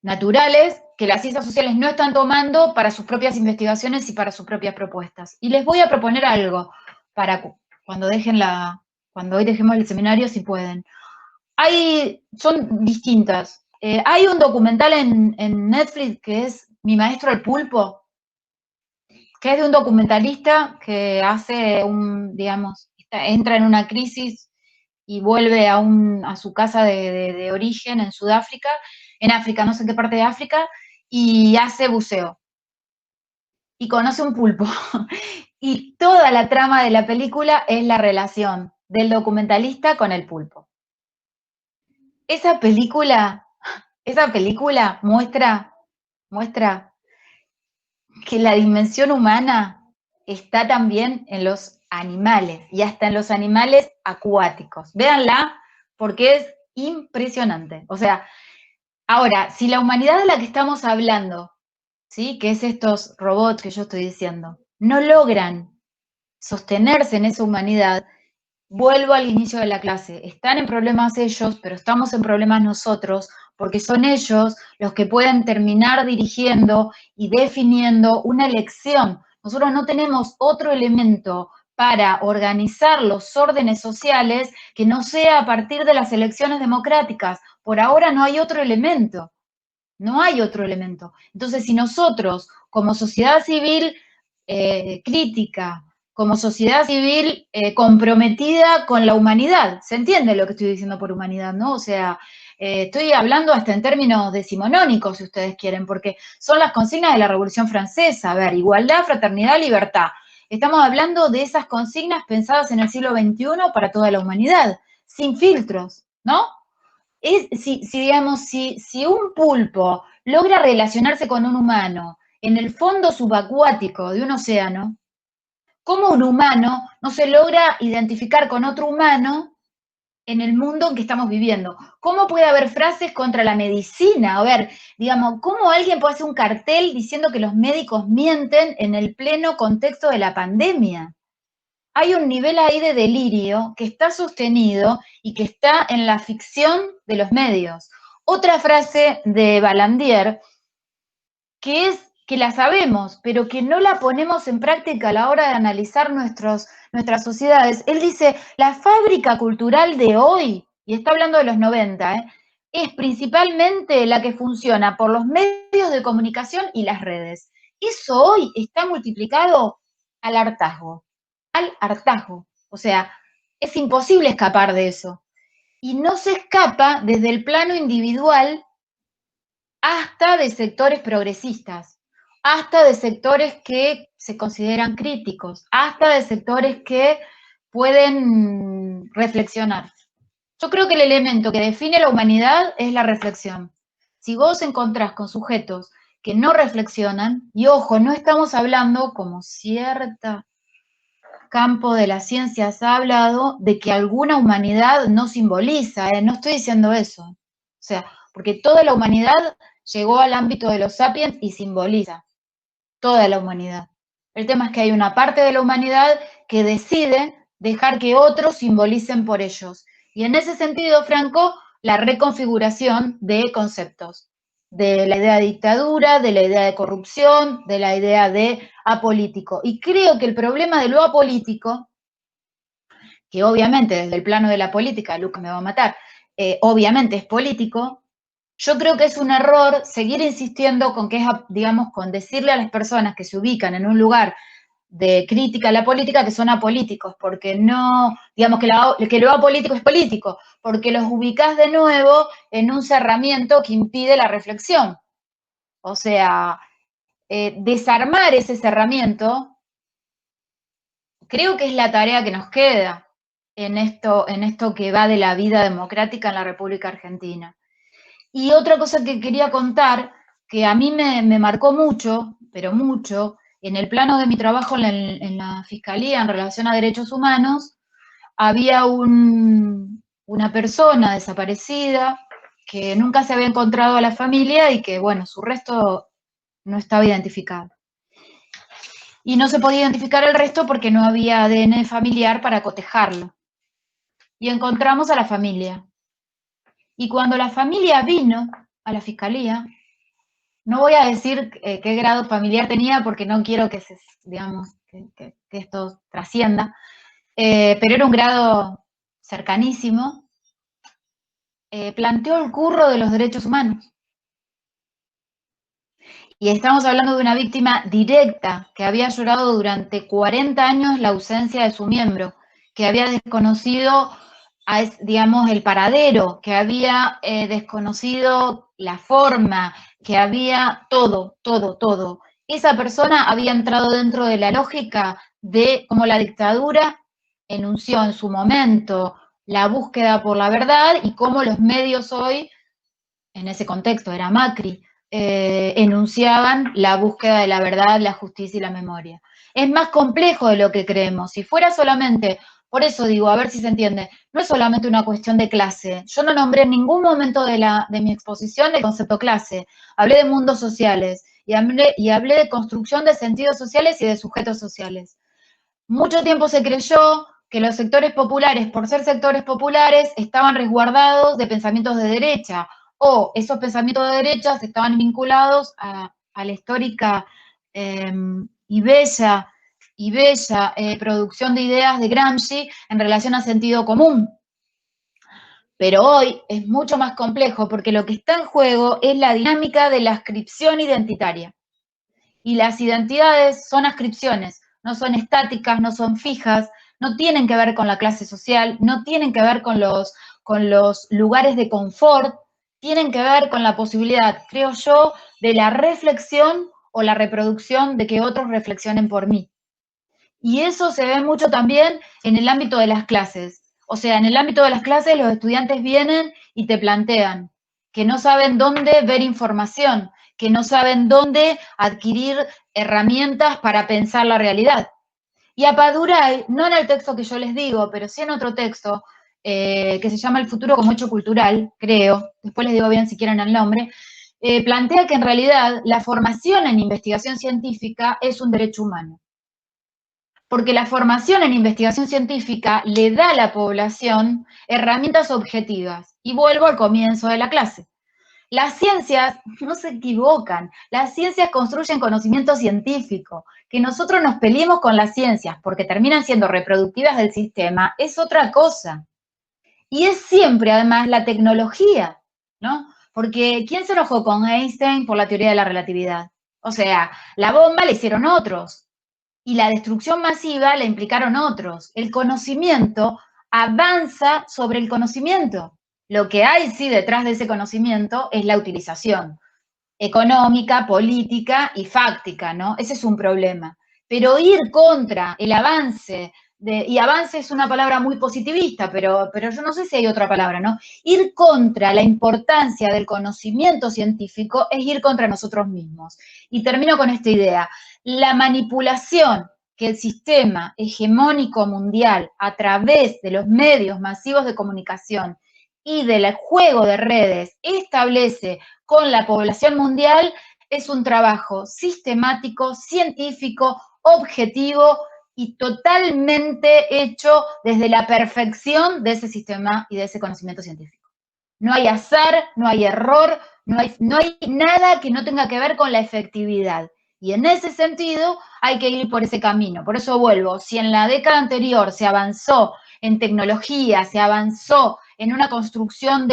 naturales que las ciencias sociales no están tomando para sus propias investigaciones y para sus propias propuestas. Y les voy a proponer algo para cuando hoy dejemos el seminario, si pueden. Son distintas. Hay un documental en Netflix que es Mi maestro el pulpo, que es de un documentalista que hace digamos, entra en una crisis y vuelve a su casa de origen en Sudáfrica, en África, no sé en qué parte de África, y hace buceo. Y conoce un pulpo. Y toda la trama de la película es la relación del documentalista con el pulpo. Esa película muestra que la dimensión humana está también en los animales, y hasta en los animales acuáticos. Véanla, porque es impresionante. O sea, ahora, si la humanidad de la que estamos hablando, ¿sí?, que es estos robots que yo estoy diciendo, no logran sostenerse en esa humanidad, vuelvo al inicio de la clase, están en problemas ellos, pero estamos en problemas nosotros, porque son ellos los que pueden terminar dirigiendo y definiendo una elección. Nosotros no tenemos otro elemento para organizar los órdenes sociales que no sea a partir de las elecciones democráticas. Por ahora no hay otro elemento. No hay otro elemento. Entonces, si nosotros, como sociedad civil crítica, como sociedad civil comprometida con la humanidad, ¿se entiende lo que estoy diciendo por humanidad, no? O sea, estoy hablando hasta en términos decimonónicos, si ustedes quieren, porque son las consignas de la Revolución Francesa. A ver, igualdad, fraternidad, libertad. Estamos hablando de esas consignas pensadas en el siglo XXI para toda la humanidad, sin filtros, ¿no? Si un pulpo logra relacionarse con un humano en el fondo subacuático de un océano, ¿cómo un humano no se logra identificar con otro humano en el mundo en que estamos viviendo? ¿Cómo puede haber frases contra la medicina? A ver, digamos, ¿cómo alguien puede hacer un cartel diciendo que los médicos mienten en el pleno contexto de la pandemia? Hay un nivel ahí de delirio que está sostenido y que está en la ficción de los medios. Otra frase de Balandier, que es que la sabemos, pero que no la ponemos en práctica a la hora de analizar nuestras sociedades. Él dice, la fábrica cultural de hoy, y está hablando de los 90, es principalmente la que funciona por los medios de comunicación y las redes. Eso hoy está multiplicado al hartazgo. O sea, es imposible escapar de eso. Y no se escapa desde el plano individual hasta de sectores progresistas, hasta de sectores que se consideran críticos, hasta de sectores que pueden reflexionar. Yo creo que el elemento que define la humanidad es la reflexión. Si vos encontrás con sujetos que no reflexionan, y ojo, no estamos hablando como cierto campo de las ciencias ha hablado de que alguna humanidad no simboliza, no estoy diciendo eso. O sea, porque toda la humanidad llegó al ámbito de los sapiens y simboliza toda la humanidad. El tema es que hay una parte de la humanidad que decide dejar que otros simbolicen por ellos. Y en ese sentido, Franco, la reconfiguración de conceptos, de la idea de dictadura, de la idea de corrupción, de la idea de apolítico. Y creo que el problema de lo apolítico, que obviamente desde el plano de la política, Lucas me va a matar, obviamente es político, yo creo que es un error seguir insistiendo con que es, digamos, con decirle a las personas que se ubican en un lugar de crítica a la política que son apolíticos, porque no, digamos que lo apolítico es político, porque los ubicás de nuevo en un cerramiento que impide la reflexión. O sea, desarmar ese cerramiento creo que es la tarea que nos queda en esto que va de la vida democrática en la República Argentina. Y otra cosa que quería contar, que a mí me marcó mucho, pero mucho, en el plano de mi trabajo en la Fiscalía en relación a derechos humanos, había una persona desaparecida que nunca se había encontrado a la familia y que, bueno, su resto no estaba identificado. Y no se podía identificar el resto porque no había ADN familiar para cotejarlo. Y encontramos a la familia. Y cuando la familia vino a la Fiscalía, no voy a decir qué grado familiar tenía porque no quiero que esto trascienda, pero era un grado cercanísimo, planteó el curro de los derechos humanos. Y estamos hablando de una víctima directa que había llorado durante 40 años la ausencia de su miembro, que había desconocido, digamos, el paradero, que había desconocido la forma, que había todo. Esa persona había entrado dentro de la lógica de cómo la dictadura enunció en su momento la búsqueda por la verdad y cómo los medios hoy, en ese contexto era Macri, enunciaban la búsqueda de la verdad, la justicia y la memoria. Es más complejo de lo que creemos. Si fuera solamente, por eso digo, a ver si se entiende, no es solamente una cuestión de clase. Yo no nombré en ningún momento de mi exposición el concepto clase. Hablé de mundos sociales y hablé de construcción de sentidos sociales y de sujetos sociales. Mucho tiempo se creyó que los sectores populares, por ser sectores populares, estaban resguardados de pensamientos de derecha, o esos pensamientos de derecha estaban vinculados a la histórica y bella producción de ideas de Gramsci en relación al sentido común. Pero hoy es mucho más complejo porque lo que está en juego es la dinámica de la ascripción identitaria. Y las identidades son ascripciones, no son estáticas, no son fijas, no tienen que ver con la clase social, no tienen que ver con los lugares de confort, tienen que ver con la posibilidad, creo yo, de la reflexión o la reproducción de que otros reflexionen por mí. Y eso se ve mucho también en el ámbito de las clases. O sea, en el ámbito de las clases los estudiantes vienen y te plantean que no saben dónde ver información, que no saben dónde adquirir herramientas para pensar la realidad. Y a Paduray, no en el texto que yo les digo, pero sí en otro texto, que se llama El futuro como hecho cultural, creo, después les digo bien si quieren el nombre, plantea que en realidad la formación en investigación científica es un derecho humano. Porque la formación en investigación científica le da a la población herramientas objetivas. Y vuelvo al comienzo de la clase. Las ciencias no se equivocan, las ciencias construyen conocimiento científico. Que nosotros nos peleemos con las ciencias porque terminan siendo reproductivas del sistema es otra cosa. Y es siempre, además, la tecnología, ¿no? Porque ¿quién se enojó con Einstein por la teoría de la relatividad? O sea, la bomba la hicieron otros y la destrucción masiva la implicaron otros. El conocimiento avanza sobre el conocimiento. Lo que hay, sí, detrás de ese conocimiento es la utilización económica, política y fáctica, ¿no? Ese es un problema. Pero ir contra el avance y avance es una palabra muy positivista, pero yo no sé si hay otra palabra, ¿no? Ir contra la importancia del conocimiento científico es ir contra nosotros mismos. Y termino con esta idea. La manipulación que el sistema hegemónico mundial a través de los medios masivos de comunicación y del juego de redes establece con la población mundial es un trabajo sistemático, científico, objetivo y totalmente hecho desde la perfección de ese sistema y de ese conocimiento científico. No hay azar, no hay error, no hay nada que no tenga que ver con la efectividad. Y en ese sentido hay que ir por ese camino. Por eso vuelvo, si en la década anterior se avanzó en tecnología, se avanzó en una construcción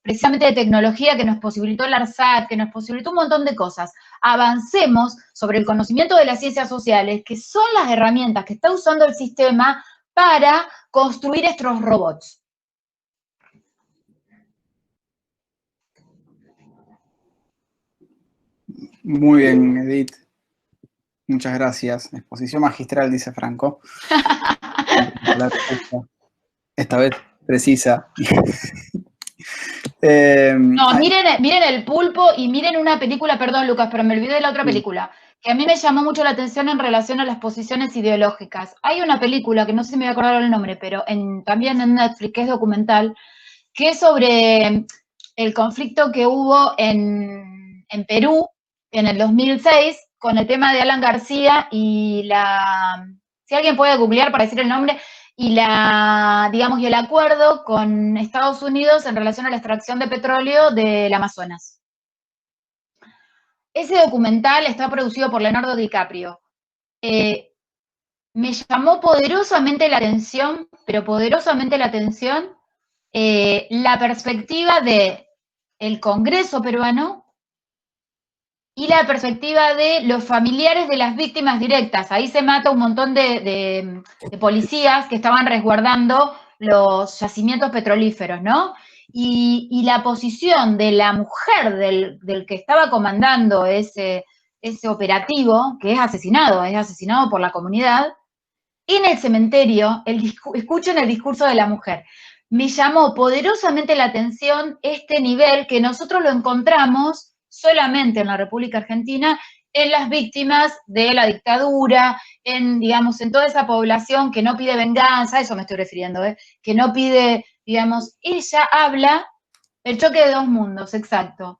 precisamente de tecnología que nos posibilitó el ARSAT, que nos posibilitó un montón de cosas, avancemos sobre el conocimiento de las ciencias sociales, que son las herramientas que está usando el sistema para construir estos robots. Muy bien, Edith. Muchas gracias. Exposición magistral, dice Franco. Esta vez precisa. No, miren El Pulpo y miren una película, perdón Lucas, pero me olvidé de la otra película, que a mí me llamó mucho la atención en relación a las posiciones ideológicas. Hay una película, que no sé si me voy a acordar el nombre, pero también en Netflix, que es documental, que es sobre el conflicto que hubo en Perú en el 2006 con el tema de Alan García y si alguien puede googlear para decir el nombre, y y el acuerdo con Estados Unidos en relación a la extracción de petróleo del Amazonas. Ese documental está producido por Leonardo DiCaprio. Me llamó poderosamente la atención, pero poderosamente la atención, la perspectiva del Congreso peruano y la perspectiva de los familiares de las víctimas directas. Ahí se mata un montón de policías que estaban resguardando los yacimientos petrolíferos, ¿no? Y la posición de la mujer del que estaba comandando ese operativo, que es asesinado por la comunidad, en el cementerio, escuchen el discurso de la mujer. Me llamó poderosamente la atención este nivel que nosotros lo encontramos solamente en la República Argentina, en las víctimas de la dictadura, en toda esa población que no pide venganza, a eso me estoy refiriendo, que no pide, ella habla el choque de dos mundos, exacto.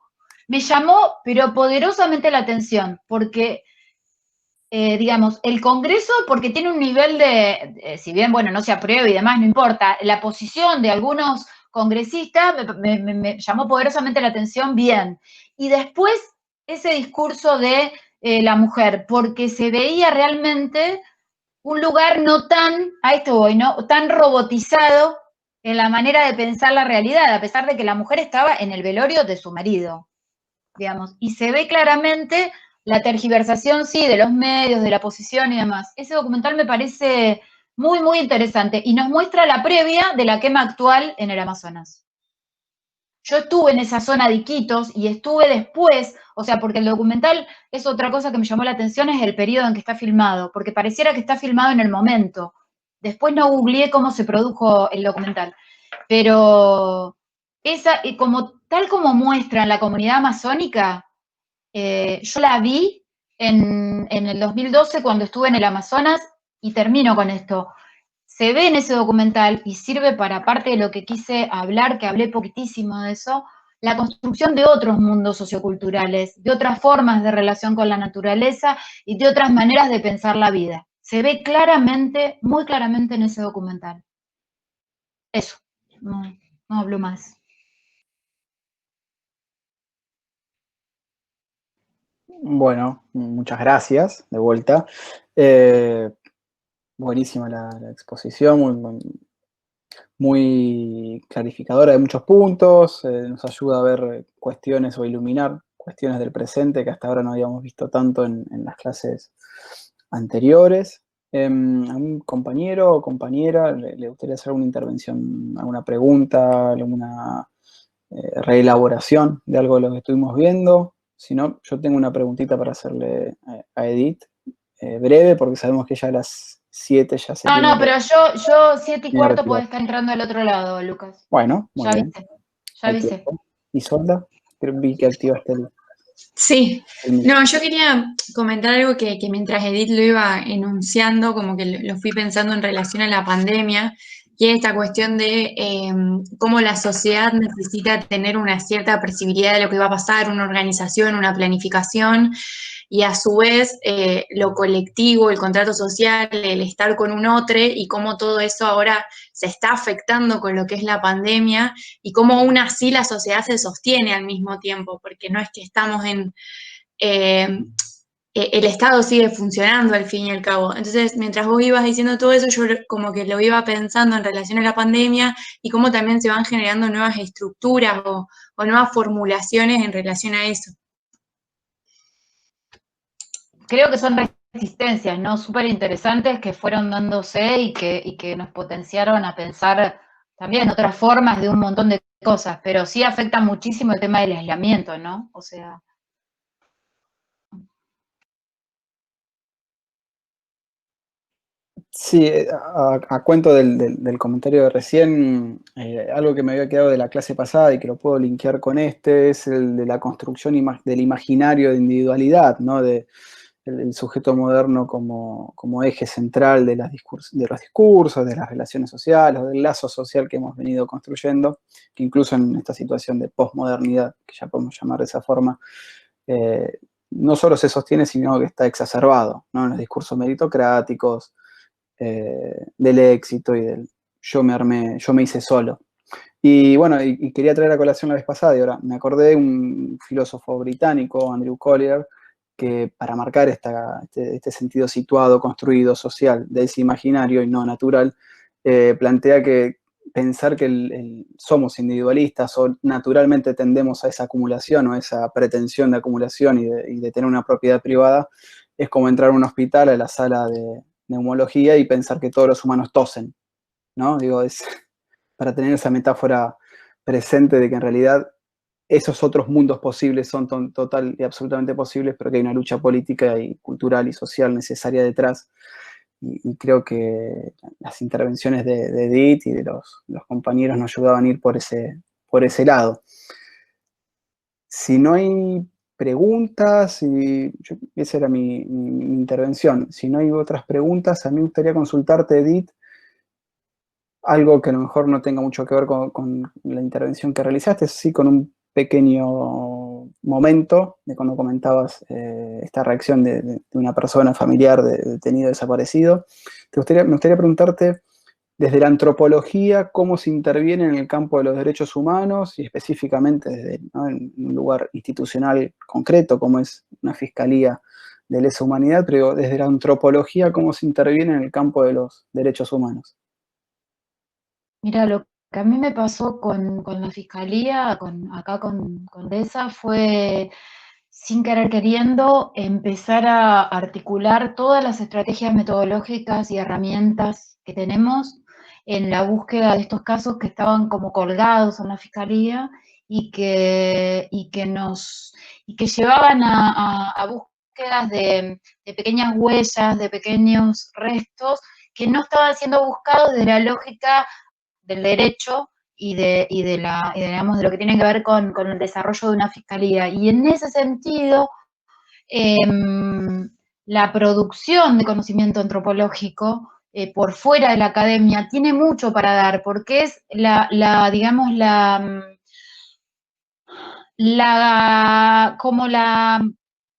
Me llamó, pero poderosamente la atención, porque, el Congreso, porque tiene un nivel si bien, no se aprueba y demás, no importa, la posición de algunos congresistas me llamó poderosamente la atención, bien. Y después ese discurso de la mujer, porque se veía realmente un lugar no tan, a esto voy, ¿no? Tan robotizado en la manera de pensar la realidad, a pesar de que la mujer estaba en el velorio de su marido, y se ve claramente la tergiversación, sí, de los medios, de la posición y demás. Ese documental me parece muy, muy interesante y nos muestra la previa de la quema actual en el Amazonas. Yo estuve en esa zona de Iquitos y estuve después, porque el documental es otra cosa que me llamó la atención, es el periodo en que está filmado, porque pareciera que está filmado en el momento. Después no googleé cómo se produjo el documental, pero tal como muestran la comunidad amazónica, yo la vi en el 2012 cuando estuve en el Amazonas, y termino con esto. Se ve en ese documental y sirve para parte de lo que quise hablar, que hablé poquitísimo de eso, la construcción de otros mundos socioculturales, de otras formas de relación con la naturaleza y de otras maneras de pensar la vida. Se ve claramente, muy claramente en ese documental. Eso, no hablo más. Bueno, muchas gracias, de vuelta. Buenísima la exposición, muy clarificadora de muchos puntos, nos ayuda a ver cuestiones o iluminar cuestiones del presente que hasta ahora no habíamos visto tanto en las clases anteriores. ¿A un compañero o compañera le gustaría hacer alguna intervención, alguna pregunta, alguna reelaboración de algo de lo que estuvimos viendo? Si no, yo tengo una preguntita para hacerle a Edith, breve, porque sabemos que ya a las 7 ya se No, tiene no, pero yo 7 y tiene cuarto retirado. puede estar entrando del otro lado, Lucas. Bueno, muy Ya bien. viste, ya Hay avisé. tiempo. ¿Isolda? Vi que activaste Sí, el micro. no, yo quería comentar algo que mientras Edith lo iba enunciando, como que lo fui pensando en relación a la pandemia, y es esta cuestión de cómo la sociedad necesita tener una cierta previsibilidad de lo que va a pasar, una organización, una planificación, y a su vez lo colectivo, el contrato social, el estar con un otro, y cómo todo eso ahora se está afectando con lo que es la pandemia, y cómo aún así la sociedad se sostiene al mismo tiempo, porque no es que estamos en... el Estado sigue funcionando al fin y al cabo. Entonces, mientras vos ibas diciendo todo eso, yo como que lo iba pensando en relación a la pandemia y cómo también se van generando nuevas estructuras o nuevas formulaciones en relación a eso. Creo que son resistencias, ¿no? Súper interesantes que fueron dándose y que nos potenciaron a pensar también otras formas de un montón de cosas, pero sí afecta muchísimo el tema del aislamiento, ¿no? O sea... Sí, a cuento del comentario de recién, algo que me había quedado de la clase pasada y que lo puedo linkear con este, es el de la construcción del imaginario de individualidad, ¿no? El sujeto moderno como eje central de los discursos, de las relaciones sociales, o del lazo social que hemos venido construyendo, que incluso en esta situación de posmodernidad, que ya podemos llamar de esa forma, no solo se sostiene, sino que está exacerbado, ¿no? En los discursos meritocráticos, del éxito y del yo me armé, yo me hice solo. Y bueno, y quería traer a colación la vez pasada, y ahora me acordé de un filósofo británico, Andrew Collier, que para marcar este sentido situado, construido, social, de ese imaginario y no natural, plantea que pensar que somos individualistas o naturalmente tendemos a esa acumulación o a esa pretensión de acumulación y de tener una propiedad privada, es como entrar a un hospital, a la sala de neumología y pensar que todos los humanos tosen, ¿no? Digo, es para tener esa metáfora presente de que en realidad esos otros mundos posibles son total y absolutamente posibles, pero que hay una lucha política y cultural y social necesaria detrás. Y creo que las intervenciones de Edith y de los compañeros nos ayudaban a ir por ese lado. Si no hay preguntas, esa era mi intervención. Si no hay otras preguntas, a mí me gustaría consultarte, Edith, algo que a lo mejor no tenga mucho que ver con la intervención que realizaste, sí con un pequeño momento de cuando comentabas esta reacción de una persona familiar de detenido desaparecido. Me gustaría preguntarte, desde la antropología, cómo se interviene en el campo de los derechos humanos y específicamente ¿no? en un lugar institucional concreto como es una fiscalía de lesa humanidad, pero desde la antropología, cómo se interviene en el campo de los derechos humanos. Mira, lo que a mí me pasó con la fiscalía, acá con DESA, fue sin querer queriendo empezar a articular todas las estrategias metodológicas y herramientas que tenemos en la búsqueda de estos casos que estaban como colgados en la fiscalía y que llevaban a búsquedas de pequeñas huellas, de pequeños restos que no estaban siendo buscados desde la lógica del derecho digamos, de lo que tiene que ver con el desarrollo de una fiscalía. Y en ese sentido, la producción de conocimiento antropológico por fuera de la academia tiene mucho para dar, porque es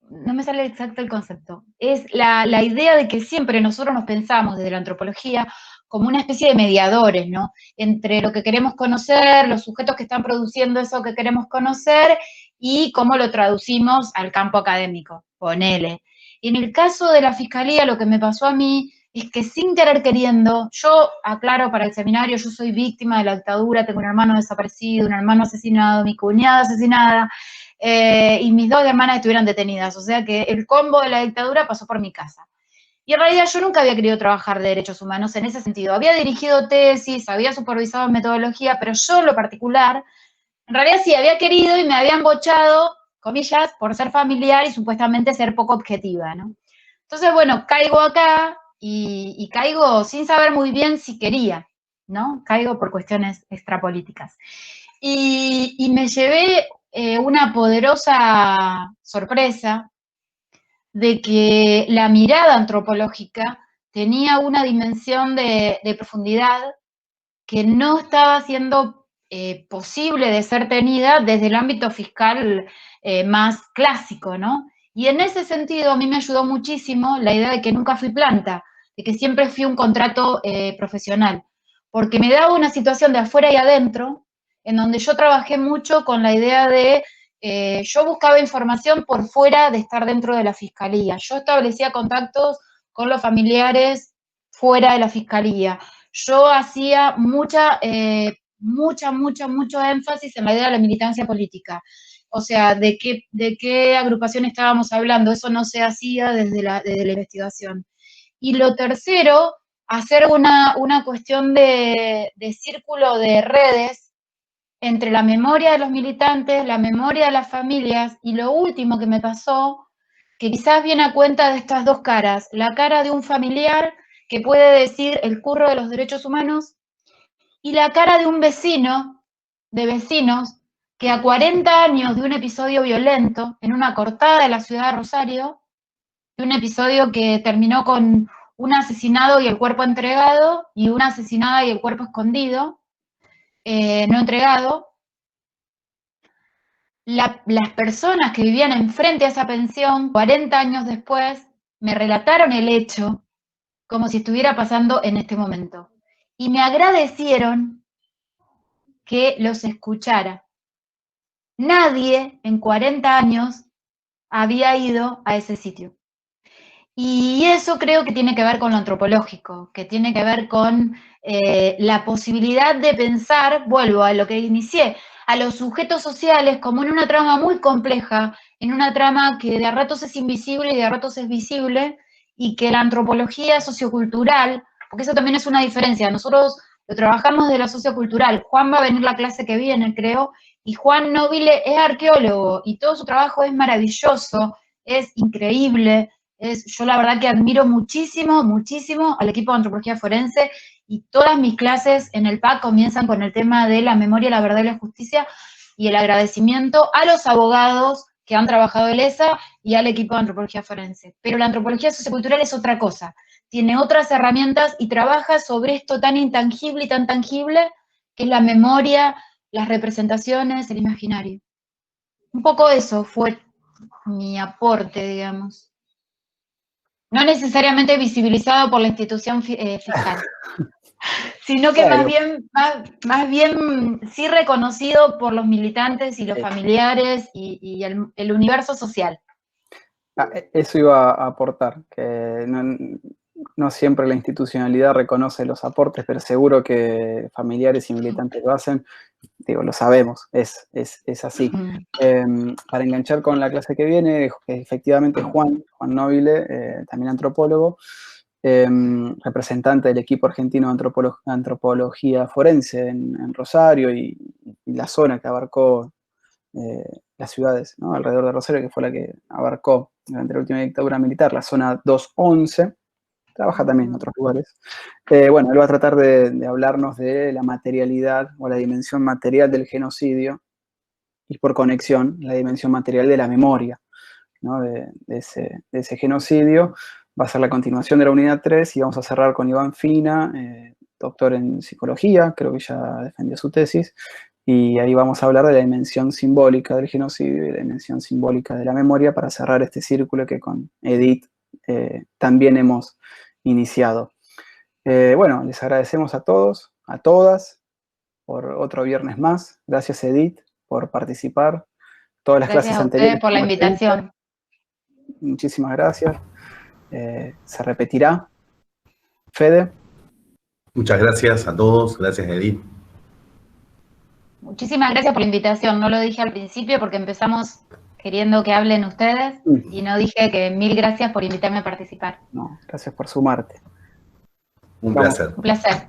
no me sale exacto el concepto, es la idea de que siempre nosotros nos pensamos desde la antropología como una especie de mediadores, ¿no? Entre lo que queremos conocer, los sujetos que están produciendo eso que queremos conocer y cómo lo traducimos al campo académico, ponele. Y en el caso de la fiscalía, lo que me pasó a mí es que sin querer queriendo, yo aclaro para el seminario, yo soy víctima de la dictadura, tengo un hermano desaparecido, un hermano asesinado, mi cuñada asesinada, y mis 2 hermanas estuvieron detenidas, o sea que el combo de la dictadura pasó por mi casa. Y en realidad yo nunca había querido trabajar de derechos humanos en ese sentido. Había dirigido tesis, había supervisado metodología, pero yo en lo particular, en realidad sí había querido y me habían bochado, comillas, por ser familiar y supuestamente ser poco objetiva, ¿no? Entonces, bueno, caigo acá y caigo sin saber muy bien si quería, ¿no? Caigo por cuestiones extrapolíticas. Y me llevé una poderosa sorpresa de que la mirada antropológica tenía una dimensión de profundidad que no estaba siendo posible de ser tenida desde el ámbito fiscal más clásico, ¿no? Y en ese sentido a mí me ayudó muchísimo la idea de que nunca fui planta, de que siempre fui un contrato profesional, porque me daba una situación de afuera y adentro, en donde yo trabajé mucho con la idea de, yo buscaba información por fuera de estar dentro de la fiscalía, yo establecía contactos con los familiares fuera de la fiscalía, yo hacía mucho énfasis en la idea de la militancia política. O sea, ¿de qué agrupación estábamos hablando? Eso no se hacía desde la investigación. Y lo tercero, hacer una cuestión de círculo de redes entre la memoria de los militantes, la memoria de las familias, y lo último que me pasó, que quizás viene a cuenta de estas dos caras, la cara de un familiar que puede decir el curro de los derechos humanos, y la cara de un vecino, de vecinos, que a 40 años de un episodio violento, en una cortada de la ciudad de Rosario, de un episodio que terminó con un asesinado y el cuerpo entregado, y una asesinada y el cuerpo escondido, no entregado, las personas que vivían enfrente a esa pensión, 40 años después, me relataron el hecho como si estuviera pasando en este momento. Y me agradecieron que los escuchara. Nadie en 40 años había ido a ese sitio. Y eso creo que tiene que ver con lo antropológico, que tiene que ver con la posibilidad de pensar, vuelvo a lo que inicié, a los sujetos sociales como en una trama muy compleja, en una trama que de a ratos es invisible y de a ratos es visible, y que la antropología sociocultural, porque eso también es una diferencia, nosotros lo trabajamos de lo sociocultural, Juan va a venir la clase que viene, creo, y Juan Nobile es arqueólogo, y todo su trabajo es maravilloso, es increíble, yo la verdad que admiro muchísimo, muchísimo al equipo de antropología forense, y todas mis clases en el PAC comienzan con el tema de la memoria, la verdad y la justicia, y el agradecimiento a los abogados que han trabajado en ESA y al equipo de antropología forense. Pero la antropología sociocultural es otra cosa, tiene otras herramientas y trabaja sobre esto tan intangible y tan tangible que es la memoria, las representaciones, el imaginario. Un poco eso fue mi aporte, digamos. No necesariamente visibilizado por la institución fiscal, sino que Claro. más bien sí reconocido por los militantes y los familiares y el universo social. Eso iba a aportar, que no siempre la institucionalidad reconoce los aportes, pero seguro que familiares y militantes lo hacen. Digo, lo sabemos, es así. Para enganchar con la clase que viene, efectivamente Juan Nobile, también antropólogo, representante del equipo argentino de antropología forense en Rosario y la zona que abarcó las ciudades, ¿no? Alrededor de Rosario, que fue la que abarcó durante la última dictadura militar, la zona 211, trabaja también en otros lugares. Bueno, él va a tratar de hablarnos de la materialidad o la dimensión material del genocidio y por conexión la dimensión material de la memoria, ¿no? de ese genocidio. Va a ser la continuación de la unidad 3 y vamos a cerrar con Iván Fina, doctor en psicología, creo que ya defendió su tesis, y ahí vamos a hablar de la dimensión simbólica del genocidio y la dimensión simbólica de la memoria para cerrar este círculo que con Edith también hemos iniciado. Bueno, les agradecemos a todos, a todas, por otro viernes más. Gracias, Edith, por participar. Todas las clases anteriores. Gracias a ustedes por la invitación. Muchísimas gracias. Se repetirá. Fede. Muchas gracias a todos. Gracias, Edith. Muchísimas gracias por la invitación. No lo dije al principio porque empezamos queriendo que hablen ustedes y no dije que 1000 gracias por invitarme a participar. No, gracias por sumarte. Un placer. Un placer.